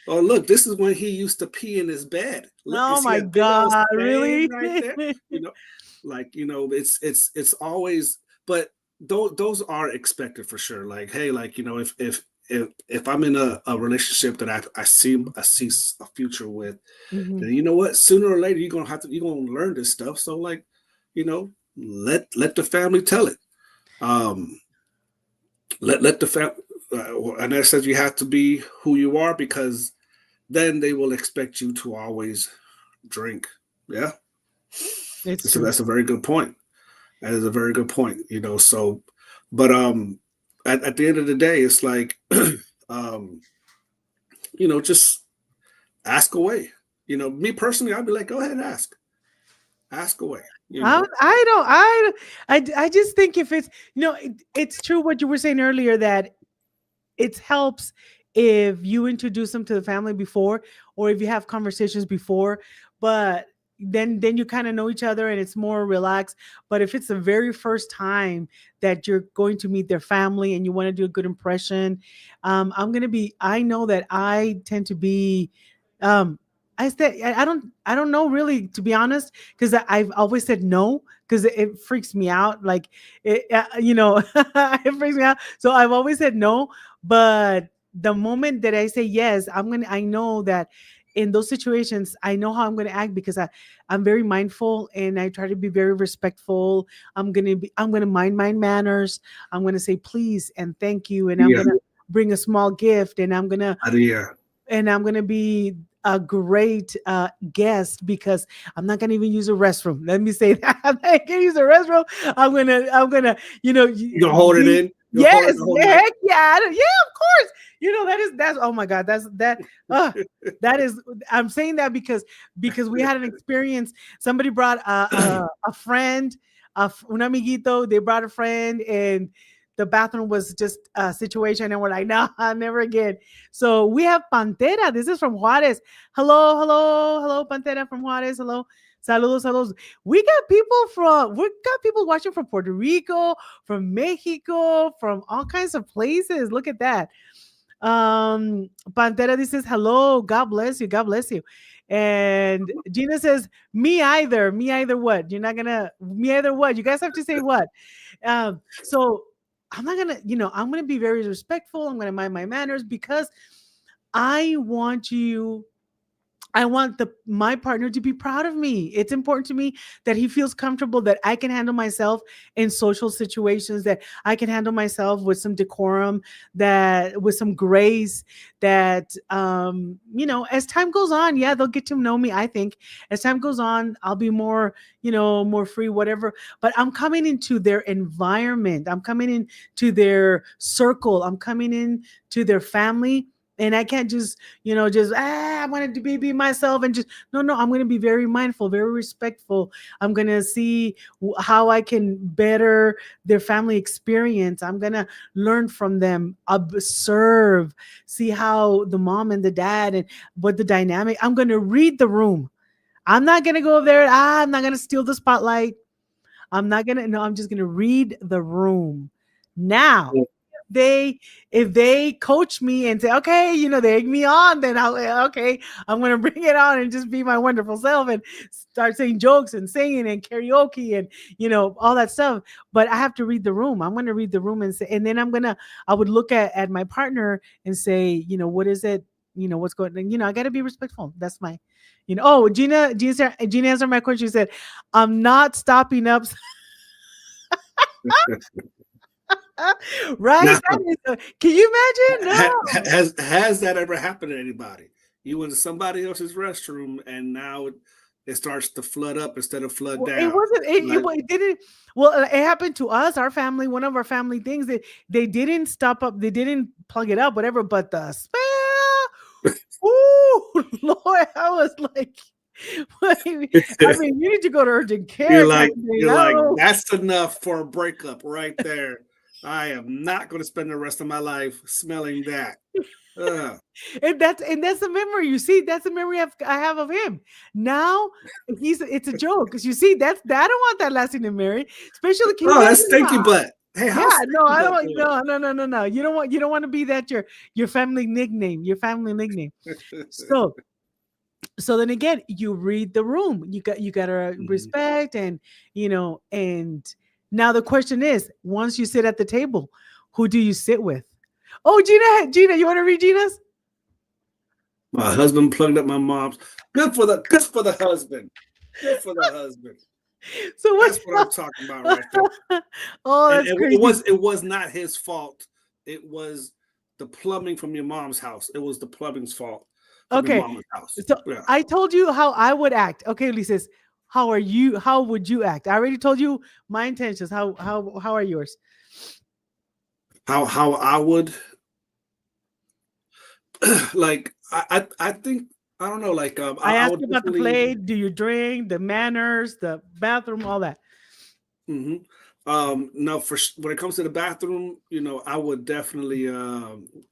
Oh look, this is when he used to pee in his bed. Look, you Oh see my that big old God, stain really? right there. You know, it's always, but those are expected for sure. Like, hey, like if I'm in a relationship that I see a future with, Mhm. then you know what? Sooner or later you're gonna learn this stuff. So like, let the family tell it. Um, let the family. And that says you have to be who you are, because then they will expect you to always drink. Yeah, It's so true. that's a very good point. That is a very good point. So, but at the end of the day, it's like, um, just ask away. Me personally, I'd be like, go ahead and ask away. I don't. I just think if it's, it's true what you were saying earlier, that it helps if you introduce them to the family before, or if you have conversations before, but then you kind of know each other and it's more relaxed. But if it's the very first time that you're going to meet their family and you want to do a good impression, I know that I tend to be, um I don't know really, to be honest, because I've always said no, because it freaks me out, like it freaks me out, so I've always said no. But the moment that I say yes, I know that in those situations, I know how I'm gonna act, because I'm very mindful and I try to be very respectful. I'm gonna mind my manners. I'm gonna say please and thank you, and I'm Yeah, gonna bring a small gift, yeah, and I'm gonna be a great guest, because I'm not gonna even use a restroom. Let me say that I'm not gonna use a restroom. I'm gonna you gonna hold it be, in. You gonna hold yes, it the whole yeah, night. heck yeah, yeah, of course. That's, oh my God, uh, that is, I'm saying that because we had an experience. Somebody brought a friend, un amiguito. They brought a friend, and the bathroom was just a situation, and we're like, nah, never again. So we have Pantera. This is from Juarez. Hello, hello, hello, Pantera from Juarez. Hello. Saludos, saludos. We got people watching from Puerto Rico, from Mexico, from all kinds of places. Look at that. Pantera says hello, God bless you, God bless you. And Gina says, me either what? You're not gonna, me either what? You guys have to say what? So I'm not gonna, I'm gonna be very respectful. I'm gonna mind my manners, because I want you I want my partner to be proud of me. It's important to me that he feels comfortable, that I can handle myself in social situations, that I can handle myself with some decorum, that with some grace, that as time goes on, yeah, they'll get to know me. I think as time goes on, I'll be more, more free, whatever. But I'm coming into their environment. I'm coming into their circle. I'm coming into their family, and I can't just, I wanted to be myself, and just, no, I'm going to be very mindful, very respectful. I'm going to see how I can better their family experience. I'm going to learn from them, observe, see how the mom and the dad, and what the dynamic. I'm going to read the room. I'm not going to go over there. I'm not going to steal the spotlight. I'm not going to, no, I'm just going to read the room. Now, they if they coach me and say, okay, they egg me on, then okay, I'm gonna bring it on and just be my wonderful self and start saying jokes and singing and karaoke and all that stuff. But I have to read the room. I'm gonna read the room and say, and then I would look at my partner and say, what is it? What's going on? I gotta be respectful. That's my, oh, Gina answered my question. She said, I'm not stopping up. Right? Now, That is can you imagine? No. has that ever happened to anybody? You went to somebody else's restroom, and now it starts to flood up instead of flood Well, it down. wasn't. Like, It didn't. Well, it happened to us. Our family. One of our family things. They didn't stop up. They didn't plug it up. Whatever. But the smell. Ooh, Lord! I was like, I mean, you need to go to urgent care kind of thing. you're I don't like, know. that's enough for a breakup right there. I am not going to spend the rest of my life smelling that. Ugh. And that's the memory. You see, that's the memory I have of him. Now it's a joke because you see I don't want that lasting in memory. Especially, can you Oh, imagine? that's stinky butt. Hey, Yeah, how's no, stinky I butt don't. doing? No, no, no, no, no. You don't want to be that your family nickname. Your family nickname. So so then again, you read the room. You gotta Mhm. respect and now the question is, once you sit at the table, who do you sit with? Oh, Gina, you want to read Gina's? My husband plugged up my mom's. Good for the husband. Good for the husband. So That's what's what I'm talking about right there. oh, And that's it crazy. was it was not his fault. It was the plumbing from your mom's house. It was the plumbing's fault from your Okay, mama's house. so Yeah. I told you how I would act. Okay, Lisa's, how would you act? I already told you my intentions. How are yours? How I would like I think I don't know, like I I asked would you about the definitely plate, do you drink, the manners, the bathroom, all that. mhm. No, when it comes to the bathroom, I would definitely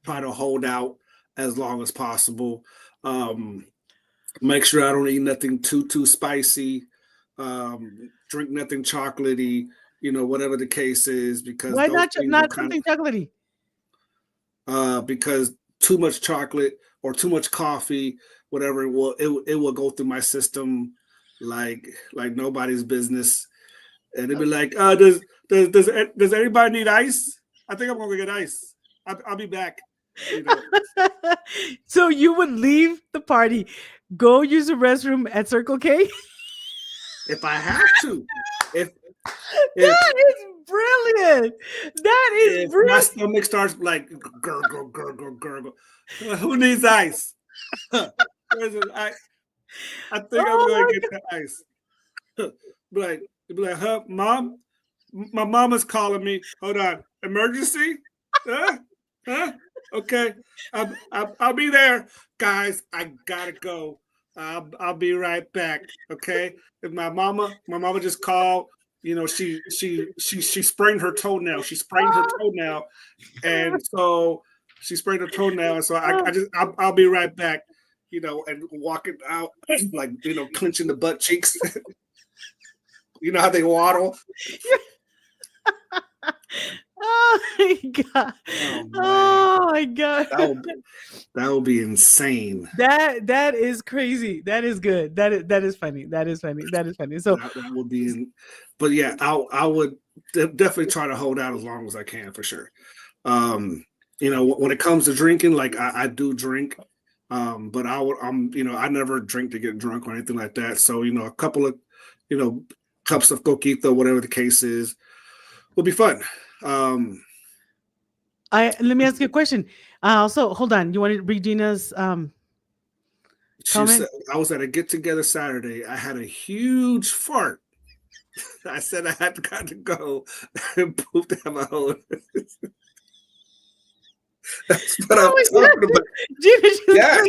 try to hold out as long as possible. Um, Make sure I don't eat nothing too spicy. Drink nothing chocolatey. Whatever the case is, because Why those not things will not kind something chocolatey? of because too much chocolate or too much coffee, whatever it will go through my system like nobody's business. And they'd be like, does anybody need ice? I think I'm gonna get ice. I'll be back. You know, So you would leave the party, go use the restroom at Circle K? if I have to, if if That is brilliant. That is if my brilliant. stomach starts like gurgle gurgle gurgle, who needs ice? I think I'm gonna Oh get the ice. Be like, huh, mom? My mama's calling me. Hold on, emergency? Huh? Huh? Okay, I'll be there, guys. I gotta go. I'll be right back. Okay. If my mama just called. She sprained her toenail. She sprained her toenail, and so she sprained her toenail. And so I'll be right back. And walking out like clenching the butt cheeks. You know how they waddle. oh my god. Oh man, Oh my god. that would that would be insane. That is crazy. That is good. That is funny. That is funny. That is funny. So That would be in, but yeah, I would definitely try to hold out as long as I can for sure. When it comes to drinking, like I do drink, but I never drink to get drunk or anything like that. So a couple of you know cups of coquito, whatever the case is, will be fun. Um, let me ask you a question. Also, hold on. You want to read Gina's she comment? said I was at a get together Saturday. I had a huge fart. I said I had got to go and pooped out my whole. That's what I'm Oh my talking god. about. Gina, she's Yes.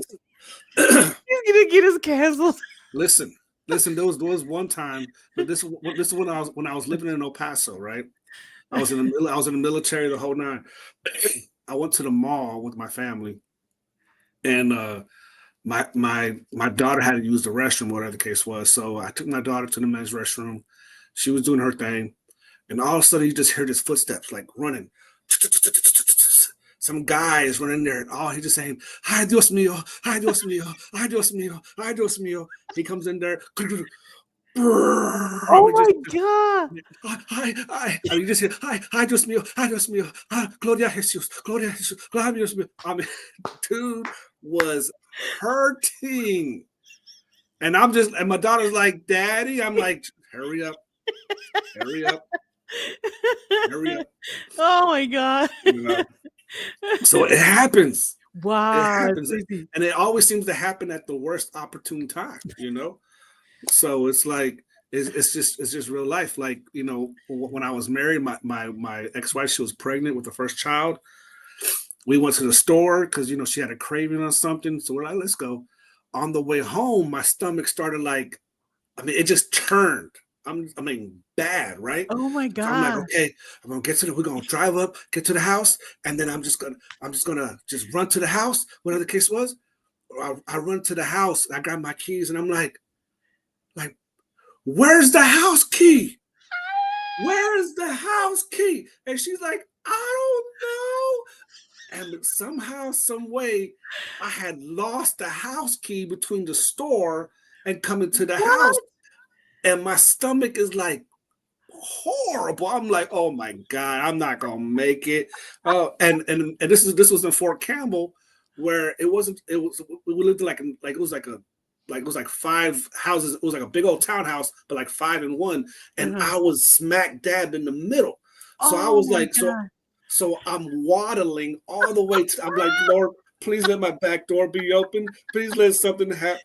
gonna, she's gonna get us canceled. listen, listen. There was one time, but this is when I was living in El Paso, right? I was in the military the whole nine. I went to the mall with my family, and my daughter had to use the restroom, whatever the case was. So I took my daughter to the men's restroom. She was doing her thing, and all of a sudden you just hear his footsteps like running. Some guy is running there, and he just saying, "Hi, Dios mío, hi, Dios mío, hi, Dios mío, hi, Dios mío." He comes in there. Oh We just, my god. hi, hi. I mean, you just hear, hi, Dios mío, Gloria a Jesus, Gloria a Jesus, Gloria a Dios mío. I mean, dude was hurting. And my daughter's like, Daddy. I'm like, hurry up, hurry up, hurry up. Oh my god. You know? So it happens. It Wow, it's happens. crazy. And it always seems to happen at the worst opportune time. So it's like it's just real life. Like, when I was married, my ex-wife, she was pregnant with the first child. We went to the store because she had a craving on something. So we're like, let's go. On the way home, my stomach started like, it just turned. Bad, right? Oh my So I'm like, God. okay, we're gonna drive up, get to the house, and then I'm just gonna just run to the house, whatever the case was. I run to the house, I grab my keys, and I'm like, where's the house key? Where is the house key? And she's like, I don't know. And somehow, some way, I had lost the house key between the store and coming to the house. What? And my stomach is like horrible. I'm like, oh my God, I'm not gonna make it. Oh, and this was in Fort Campbell, where we lived like it was like five houses. It was like a big old townhouse, but like five in one. And Uh-huh. I was smack dab in the middle. So I Oh was my like, God. so I'm waddling all the way to. I'm like, Lord, please let my back door be open. Please let something happen.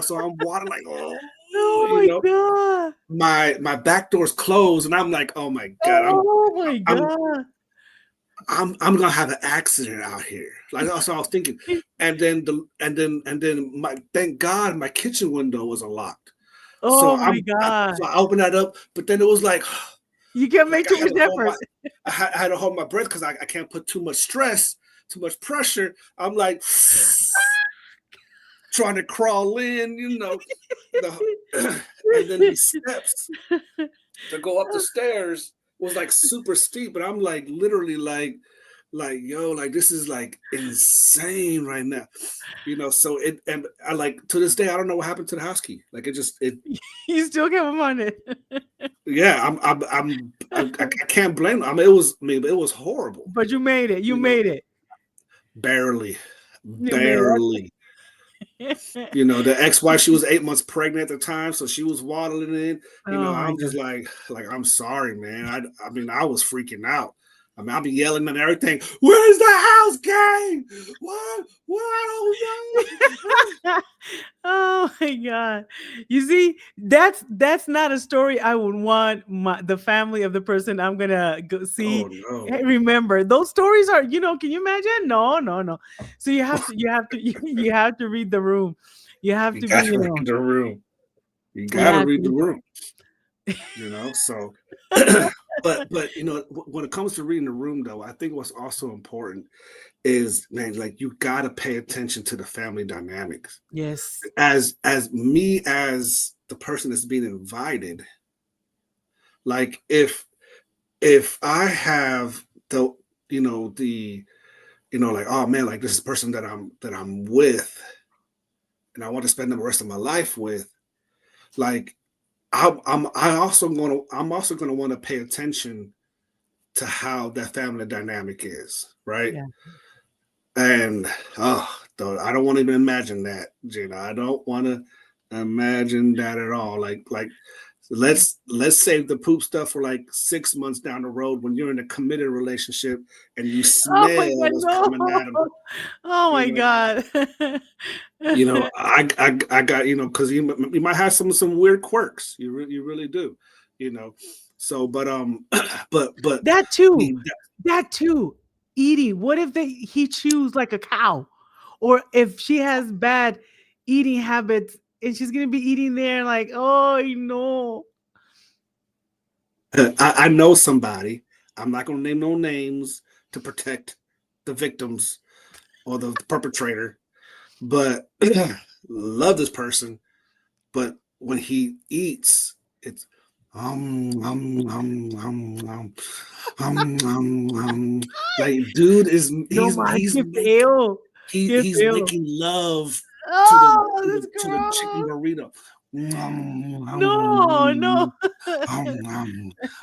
So I'm waddling. Oh, Oh you my know God. my back door's closed, and I'm like, oh my God, Oh my I'm God. I'm gonna have an accident out here. Like, that's what I was thinking. And then my thank God my kitchen window was unlocked. So Oh my God. I opened that up, but then it was You can't like make too much effort. I had to hold my breath because I can't put too much stress, too much pressure. I'm like trying to crawl in, the and then these steps to go up the stairs was like super steep, and I'm like literally like yo, like this is like insane right now. So it and I like to this day I don't know what happened to the house key. Like it You still can't find it. yeah, I can't blame them. It was horrible. But you made it. You You know, made it. barely, You made barely. it. The ex-wife, she was 8 months pregnant at the time, so she was waddling in. Oh my I'm just God. like I'm sorry, man. I was freaking out. I'll be yelling and everything. Where's the house key? What? I don't know. Oh my God. You see, that's not a story I would want the family of the person I'm gonna go Oh see. no, Remember, those stories are, can you imagine? No, no, no. So you have to you have to read the room. You have you to be, gotta read the room. You you gotta have read the to room. So but when it comes to reading the room, though, I think what's also important is, man, like, you gotta pay attention to the family dynamics. Yes. As me, as the person that's being invited, like, if I have the like, oh man, like, this is the person that I'm with, and I want to spend the rest of my life with, like, I'm also gonna want to pay attention to how that family dynamic is, right? Yeah. And though I don't want to even imagine that, Gina. I don't want to imagine that at all. Like let's save the poop stuff for like 6 months down the road when you're in a committed relationship and you Oh my smell God, what's no. coming at them. Oh You my know, God. I got because you might have some weird quirks. You really do. You know, so but That too. the That too. Eating. What if he chews like a cow? Or if she has bad eating habits and she's gonna be eating there like, oh no. I know somebody. I'm not going to name no names to protect the victims or the perpetrator, but love this person. But when he eats, it's like, dude is No más, qué feo. Qué he's feo. making love to the Oh, to the that's to the chicken gross. burrito. No, no.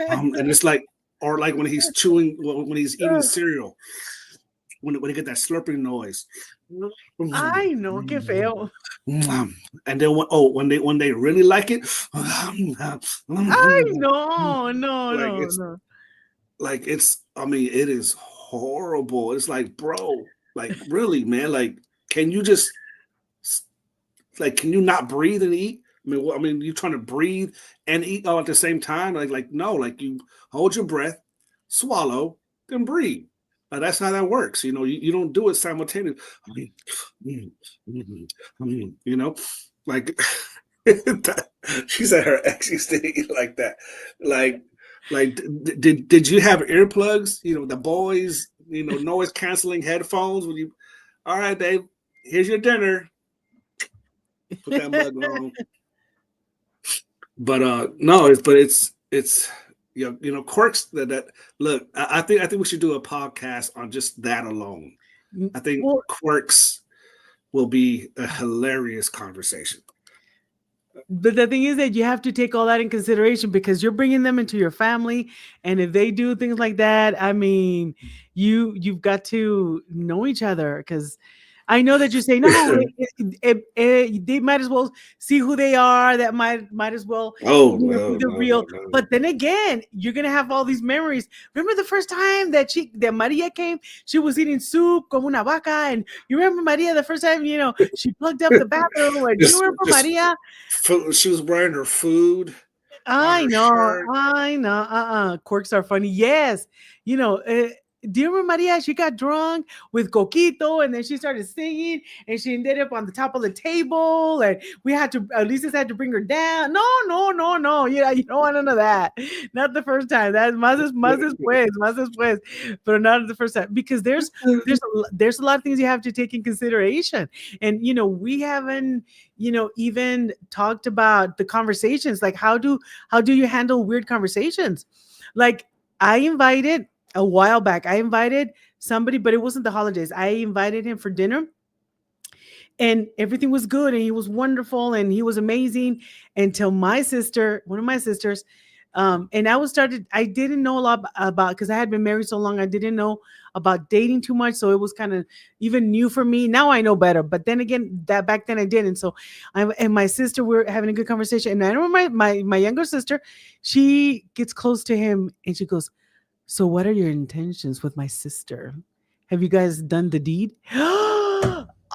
And it's like, or like when he's chewing, when he's eating cereal, when he get that slurping noise. Ay, no, qué feo. And then when they really like it, Ay, no, no, like no, it's no. like it's it is horrible. It's like, bro, like, really, man, like, can you just, like, can you not breathe and eat? I mean, you trying to breathe and eat all at the same time? Like no, like you hold your breath, swallow, then breathe. That's how that works. You don't do it simultaneously. You know, like she said her ex used to eat like that. Like, did you have earplugs? The boys, noise canceling headphones when you. All right, babe, here's your dinner. Put that mug on. But no, it's quirks that look. I think we should do a podcast on just that alone. I think Well, quirks will be a hilarious conversation. but the thing is that you have to take all that in consideration because you're bringing them into your family, and if they do things like that, I mean, you've got to know each other because I know that you say no, they might as well see who they are. That might as well, Oh no be the no real. no no! But then again, you're gonna have all these memories. Remember the first time that Maria came? She was eating soup como una vaca, and you remember Maria the first time she plugged up the bathroom. And do you remember Just Maria? food. She was wearing her food on I her know, shirt. I know. Quirks are funny. Yes, you know. Do you remember Maria? She got drunk with Coquito, and then she started singing, and she ended up on the top of the table, and we had to. Lisa's had to bring her down. No, no, no, no. You don't want none of that. Not the first time. That's más después, más después, but not the first time because there's a lot of things you have to take in consideration, and we haven't even talked about the conversations, like how do you handle weird conversations? Like I invited a while back, I invited somebody, but it wasn't the holidays. I invited him for dinner and everything was good and he was wonderful and he was amazing until one of my sisters, and I didn't know a lot about because I had been married so long. I didn't know about dating too much, so it was kind of even new for me. Now I know better, but then again, that back then I didn't. So I and my sister were having a good conversation, and I remember my younger sister, she gets close to him and she goes, "So what are your intentions with my sister? Have you guys done the deed?"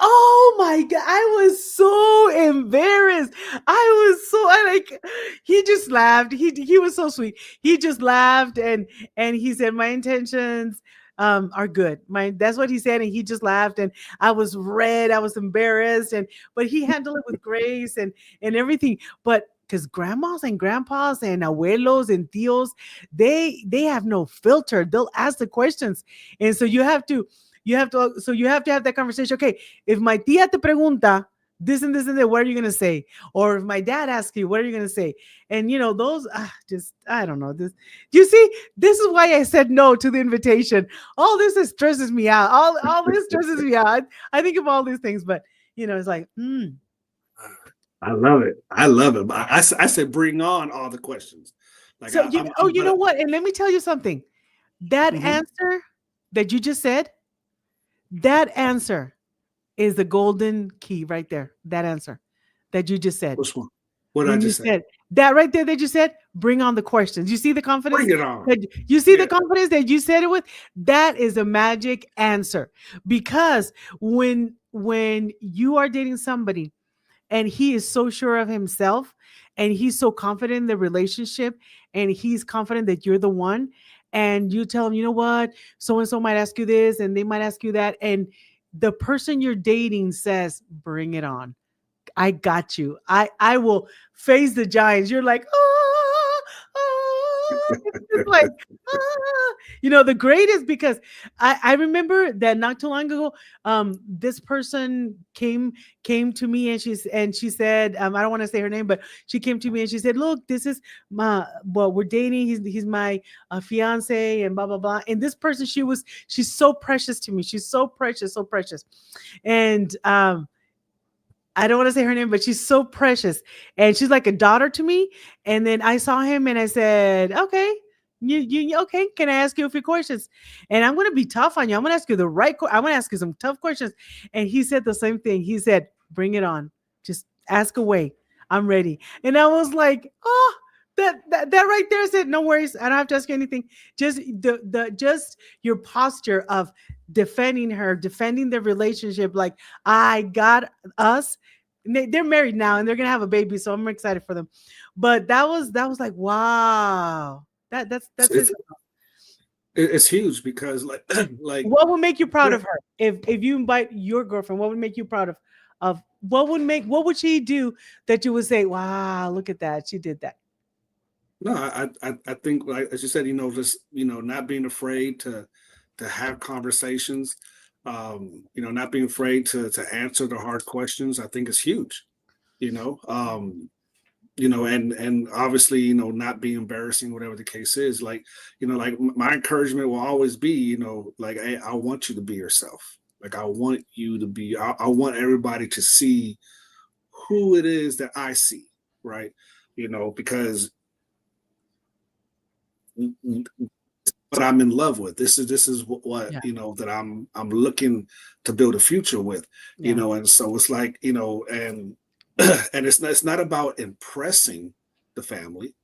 Oh my god, I was so embarrassed. I like he just laughed. He was so sweet. He just laughed and he said my intentions are good. My That's what he said, and he just laughed and I was red, I was embarrassed, and but he handled it with grace and everything. But because grandmas and grandpas and abuelos and tios, they have no filter. They'll ask the questions, and so you have to have that conversation. Okay, if my tia te pregunta this and that, what are you gonna say? Or if my dad asks you, what are you gonna say? And those just I don't know. This You see, this is why I said no to the invitation. All this stresses me out. All this stresses me out. I think of all these things, but it's like, I love it. I love it. I said, bring on all the questions. Like so I'm you know gonna. what? And let me tell you something. That Mhm. answer that you just said, that answer is the golden key right there. That answer that you just said. Which one? What did I When you just say? said that right there that you said, bring on the questions. You see the confidence Bring it on. that you see the Yeah. confidence that you said it with? That is a magic answer. Because when you are dating somebody and he is so sure of himself and he's so confident in the relationship and he's confident that you're the one, and you tell him, you know what, so and so might ask you this and they might ask you that, and the person you're dating says, bring it on, I got you. I will face the giants. You're like, it's just like, the greatest because I remember that not too long ago, this person came to me and she said, I don't want to say her name, but she came to me and she said, look, this is my well, we're dating. He's my fiance and blah blah blah. And this person, she's so precious to me. She's so precious, so precious. And I don't want to say her name, but she's so precious. And she's like a daughter to me. And then I saw him and I said, okay, okay, can I ask you a few questions? And I'm gonna be tough on you. I'm gonna ask you I'm gonna ask you some tough questions. And he said the same thing. He said, bring it on. Just ask away. I'm ready. And I was like, oh, that right there said, no worries. I don't have to ask you anything. Just just your posture of defending her, defending the relationship. Like, I got us. They're married now and they're gonna have a baby, so I'm excited for them. But that was like, wow. That's It's it. it's huge because like like What would make you proud yeah, of her if you invite your girlfriend? What would make you proud of what would she do that you would say, wow, look at that, she did that? no, I think like as you said, just not being afraid to have conversations, not being afraid to answer the hard questions. I think is huge. You know, and obviously, not be embarrassing, whatever the case is. Like, like my encouragement will always be, like, hey, I want you to be yourself. Like, I want you to be. I want everybody to see who it is that I see, right? Because what I'm in love with. This is what Yeah, that I'm looking to build a future with, yeah, and so it's like and and it's not about impressing the family,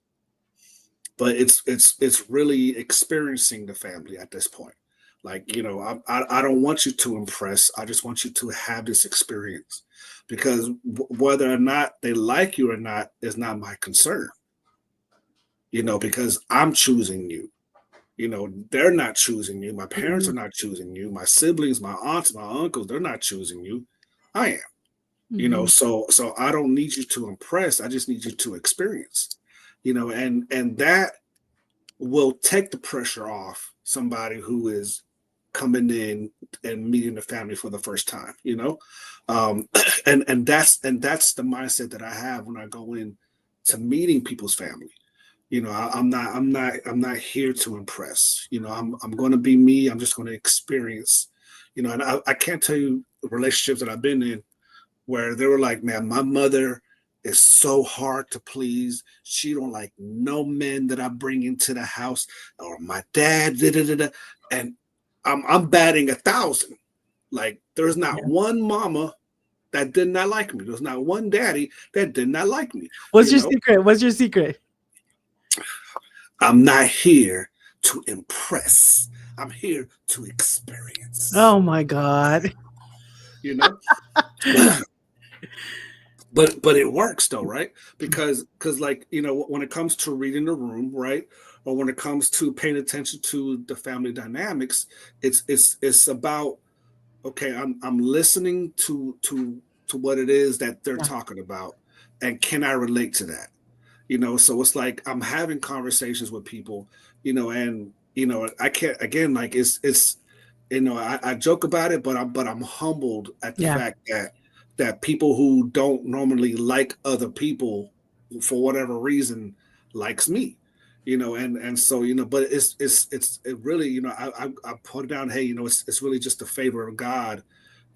but it's really experiencing the family at this point. Like I don't want you to impress. I just want you to have this experience, because whether or not they like you or not is not my concern. Because I'm choosing you. They're not choosing you. My parents mhm, are not choosing you. My siblings, my aunts, my uncles, they're not choosing you. I am. mhm, So I don't need you to impress. I just need you to experience. And that will take the pressure off somebody who is coming in and meeting the family for the first time. Um, and that's the mindset that I have when I go in to meeting people's family. I'm not here to impress. I'm going to be me. I'm just going to experience. And I can't tell you relationships that I've been in where they were like, man, my mother is so hard to please. She don't like no men that I bring into the house, or my dad. Da, da, da, da. And I'm batting 1,000. Like, there's not yeah. one mama that did not like me. There's not one daddy that did not like me. What's You your know, secret? What's your secret? I'm not here to impress. I'm here to experience. Oh my god. You know, but it works though, right? Because like when it comes to reading the room, right, or when it comes to paying attention to the family dynamics, it's about, okay, I'm listening to what it is that they're Yeah, talking about, and can I relate to that? So it's like I'm having conversations with people, and I can't, again, like it's I joke about it, but I'm humbled at the yeah, fact that people who don't normally like other people for whatever reason likes me. And so but it really, I put it down, hey, it's really just a favor of God,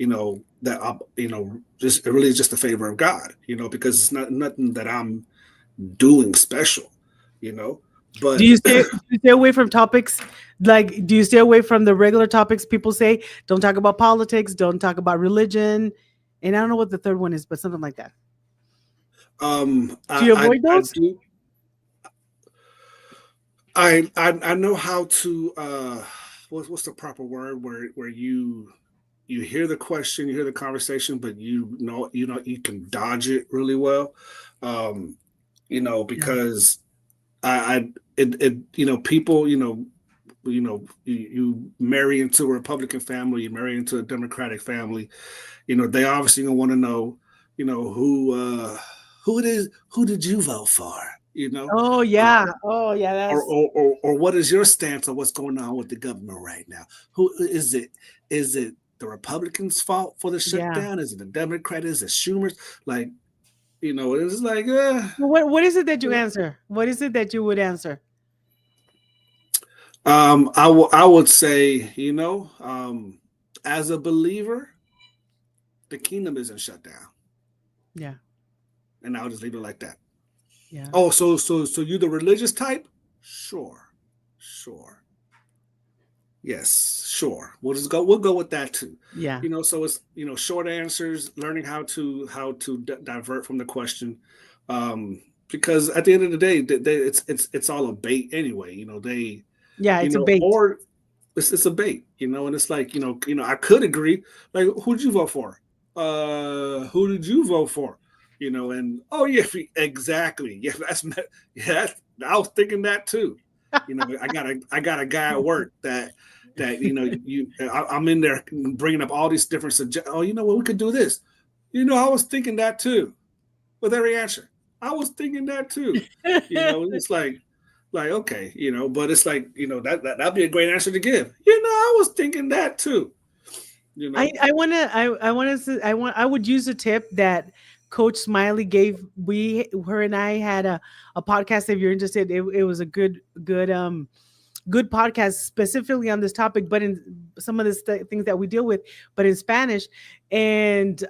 that I, just it really is just a favor of God, because it's not nothing that I'm doing special, you know. do But you stay do you stay away from topics, like, do you stay away from the regular topics people say, don't talk about politics, don't talk about religion, and I don't know what the third one is, but something like that? Do you I avoid I those? do I know how to what's the proper word where you hear the question, you hear the conversation, but you can dodge it really well. Um, Yeah, because I it people, you marry into a Republican family, you marry into a Democratic family, they obviously gonna want to know, who it is, who did you vote for, oh yeah, um, oh yeah, or, that's or or or what is your stance on what's going on with the government right now? Who is it? Is it the Republicans' fault for the yeah. shutdown? Is it the Democrat? Is it Schumer's? Like, it's like, Well, what is it that you answer? What is it that you would answer? I would say, as a believer, the kingdom isn't shut down, Yeah, and I'll just leave it like that. yeah, Oh, so you the religious type? Sure, sure. Yes, sure. We'll go with that too. yeah, So it's short answers, learning how to divert from the question, because at the end of the day, it's all a bait anyway. They, yeah. It's a bait. or it's a bait, and it's like I could agree. Like, who'd you vote for? who did you vote for? And oh yeah, exactly. Yeah, yeah. I was thinking that too. I got a guy at work that I'm in there bringing up all these different suggestions. Oh, you know what? We could do this. I was thinking that too. With every answer, I was thinking that too. It's like okay, but it's like that'd be a great answer to give. I was thinking that too. You know. I would use a tip that Coach Smiley gave. Her and I had a podcast. If you're interested, it was a good podcast specifically on this topic, but in some of the things that we deal with, but in Spanish. And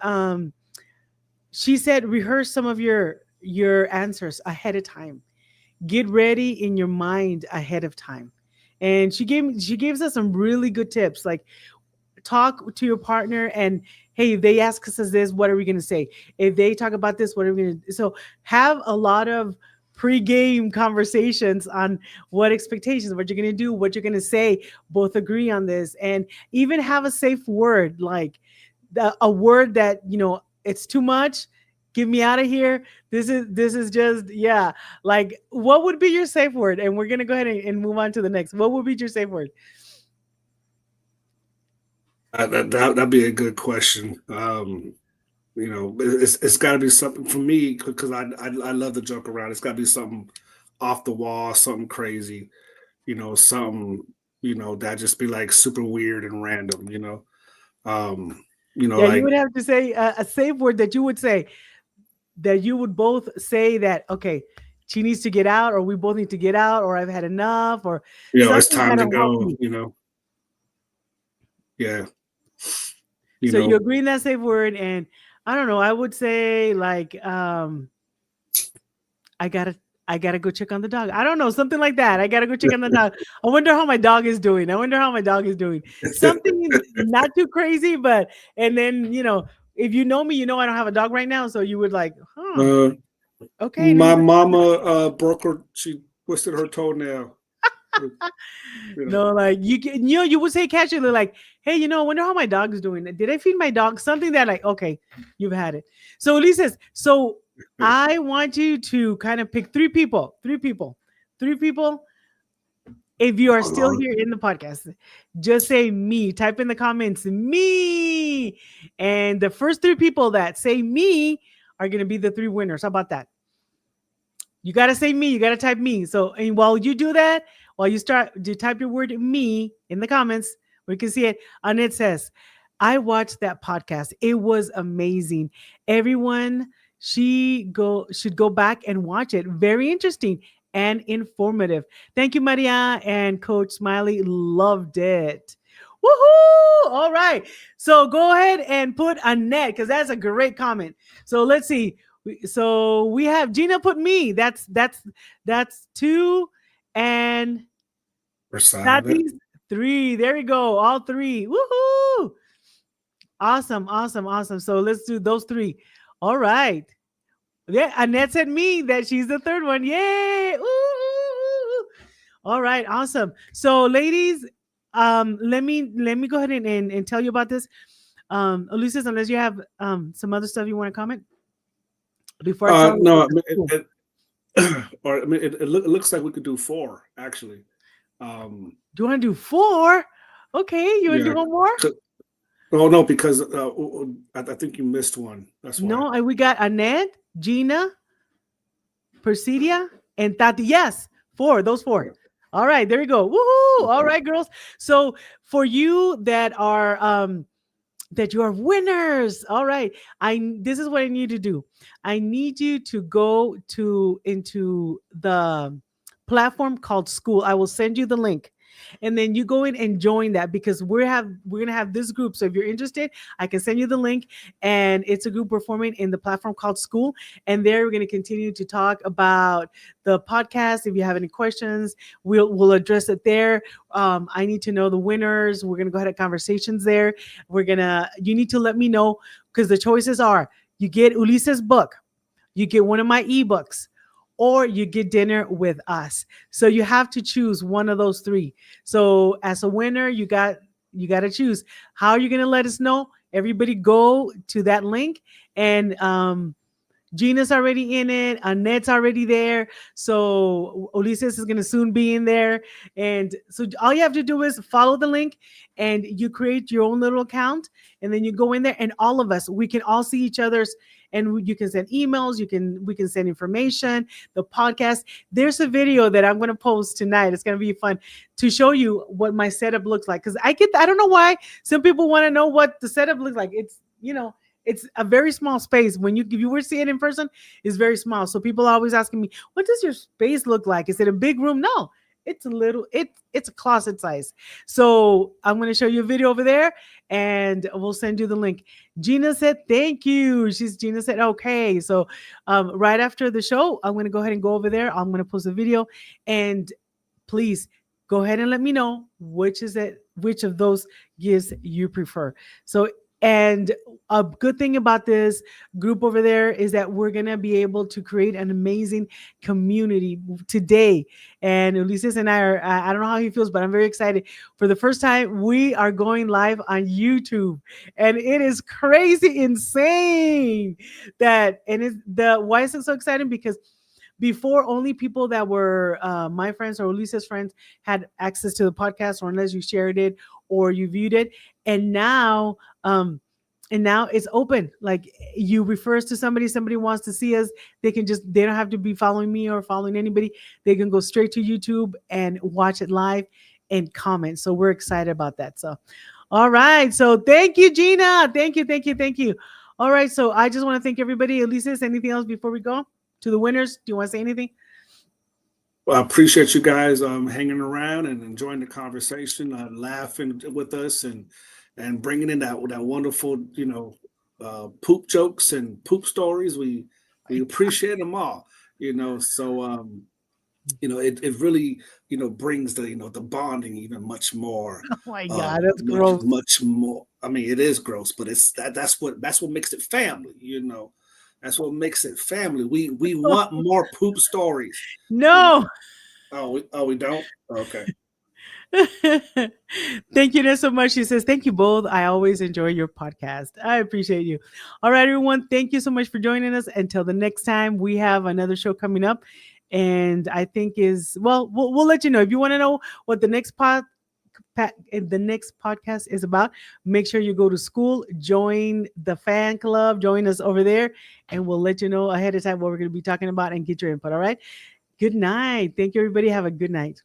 she said, rehearse some of your answers ahead of time. Get ready in your mind ahead of time. And she gives us some really good tips, like talk to your partner and hey, if they ask us this, what are we going to say? If they talk about this, what are we going to? So have a lot of pre-game conversations on what expectations, what you're going to do, what you're going to say. Both agree on this, and even have a safe word, like a word that it's too much. Get me out of here. This is just, yeah. Like, what would be your safe word? And we're gonna go ahead and move on to the next. What would be your safe word? That'd be a good question. It's got to be something for me because I love to joke around. It's got to be something off the wall, something crazy. Something that just be like super weird and random. Yeah, you Like would have to say a safe word that you would say, that you would both say that, okay, she needs to get out, or we both need to get out, or I've had enough, or it's something time to that'll help go. you. Yeah. You So you know, agree in that safe word, and I don't know. I would say like, I gotta I gotta go check on the dog. I don't know, something like that. I gotta go check on the dog. I wonder how my dog is doing. I wonder how my dog is doing. Something not too crazy, but and then if you know me, I don't have a dog right now, so you would like, huh? uh, Okay, let me my go. mama broke her. She twisted her toenail. You know. No, like you would say casually, like, hey, I wonder how my dog is doing. Did I feed my dog something that, like, okay, you've had it. So Elise says, so I want you to kind of pick three people. If you are Oh still Lord. here in the podcast, just say me. Type in the comments me, and the first three people that say me are going to be the three winners. How about that? You got to say me. You got to type me. So, and while you do that, while you type your word me in the comments, we can see it. Annette says, I watched that podcast. It was amazing. Everyone should go back and watch it. Very interesting and informative. Thank you, Maria and Coach Smiley. Loved it. Woohoo! All right. So go ahead and put Annette, because that's a great comment. So let's see. So we have Gina put me. That's two, and Persada. Tati's three. There we go. All three. Woohoo! Awesome, awesome, awesome. So let's do those three. All right. Yeah, Annette said me that she's the third one. Yay! Ooh, ooh, ooh. All right, awesome. So, ladies, let me go ahead and tell you about this. Ulysses, unless you have some other stuff you want to comment before I tell you No, about I the mean, school. it looks like we could do four actually. Do you want to do four? Okay, you want to Yeah. do one more? Oh no, because I think you missed one. That's why. No, we got Annette, Gina, Persidia, and Tati. Yes, four. Those four. All right, there we go. Woohoo! All Okay. right, girls. So for you that you are winners. All right. This is what I need to do. I need you to go to into the platform called School. I will send you the link. And then you go in and join that, because we're gonna have this group. So if you're interested, I can send you the link, and it's a group we're forming in the platform called School. And there we're gonna continue to talk about the podcast. If you have any questions, we'll address it there. I need to know the winners. We're gonna go ahead and conversations there. You need to let me know, because the choices are: you get Ulises' book, you get one of my ebooks, or you get dinner with us. So you have to choose one of those three. So as a winner, you got to choose. How are you going to let us know? Everybody go to that link, and Gina's already in it. Annette's already there. So Ulises is going to soon be in there. And so all you have to do is follow the link, and you create your own little account. And then you go in there, and all of us, we can all see each other's, and you can send emails. We can send information, the podcast. There's a video that I'm going to post tonight. It's going to be fun to show you what my setup looks like. Cause I don't know why some people want to know what the setup looks like. It's a very small space. If you were to see it in person, it's very small. So people are always asking me, what does your space look like? Is it a big room? No, it's a little, it's a closet size. So I'm going to show you a video over there, and we'll send you the link. Gina said, thank you. Gina said, okay. So right after the show, I'm going to go ahead and go over there. I'm going to post a video, and please go ahead and let me know which of those gifts you prefer. So, and a good thing about this group over there is that we're going to be able to create an amazing community today. And Ulises and I don't know how he feels, but I'm very excited. For the first time, we are going live on YouTube, and it is crazy insane why is it so exciting? Because before, only people that were my friends or Lisa's friends had access to the podcast, or unless you shared it or you viewed it. And now, it's open. Like, you refer us to somebody wants to see us, they don't have to be following me or following anybody. They can go straight to YouTube and watch it live and comment. So we're excited about that. So, all right. So thank you, Gina. Thank you, thank you, thank you. All right. So I just want to thank everybody. Elisa, anything else before we go? To the winners, do you want to say anything? Well, I appreciate you guys hanging around and enjoying the conversation, laughing with us, and bringing in that wonderful, poop jokes and poop stories. We appreciate them all. So it really brings the bonding even much more, Oh my God, that's gross. much more. I mean, it is gross, but that's what makes it family. That's what makes it family. We want more poop stories. You know. No. We don't. Okay. Thank you so much. She says, thank you both. I always enjoy your podcast. I appreciate you. All right, everyone. Thank you so much for joining us. Until the next time, we have another show coming up. And I think we'll let you know. If you want to know what the next podcast is about, make sure you go to school, join the fan club, join us over there, and we'll let you know ahead of time what we're going to be talking about and get your input. All right. Good night. Thank you, everybody. Have a good night.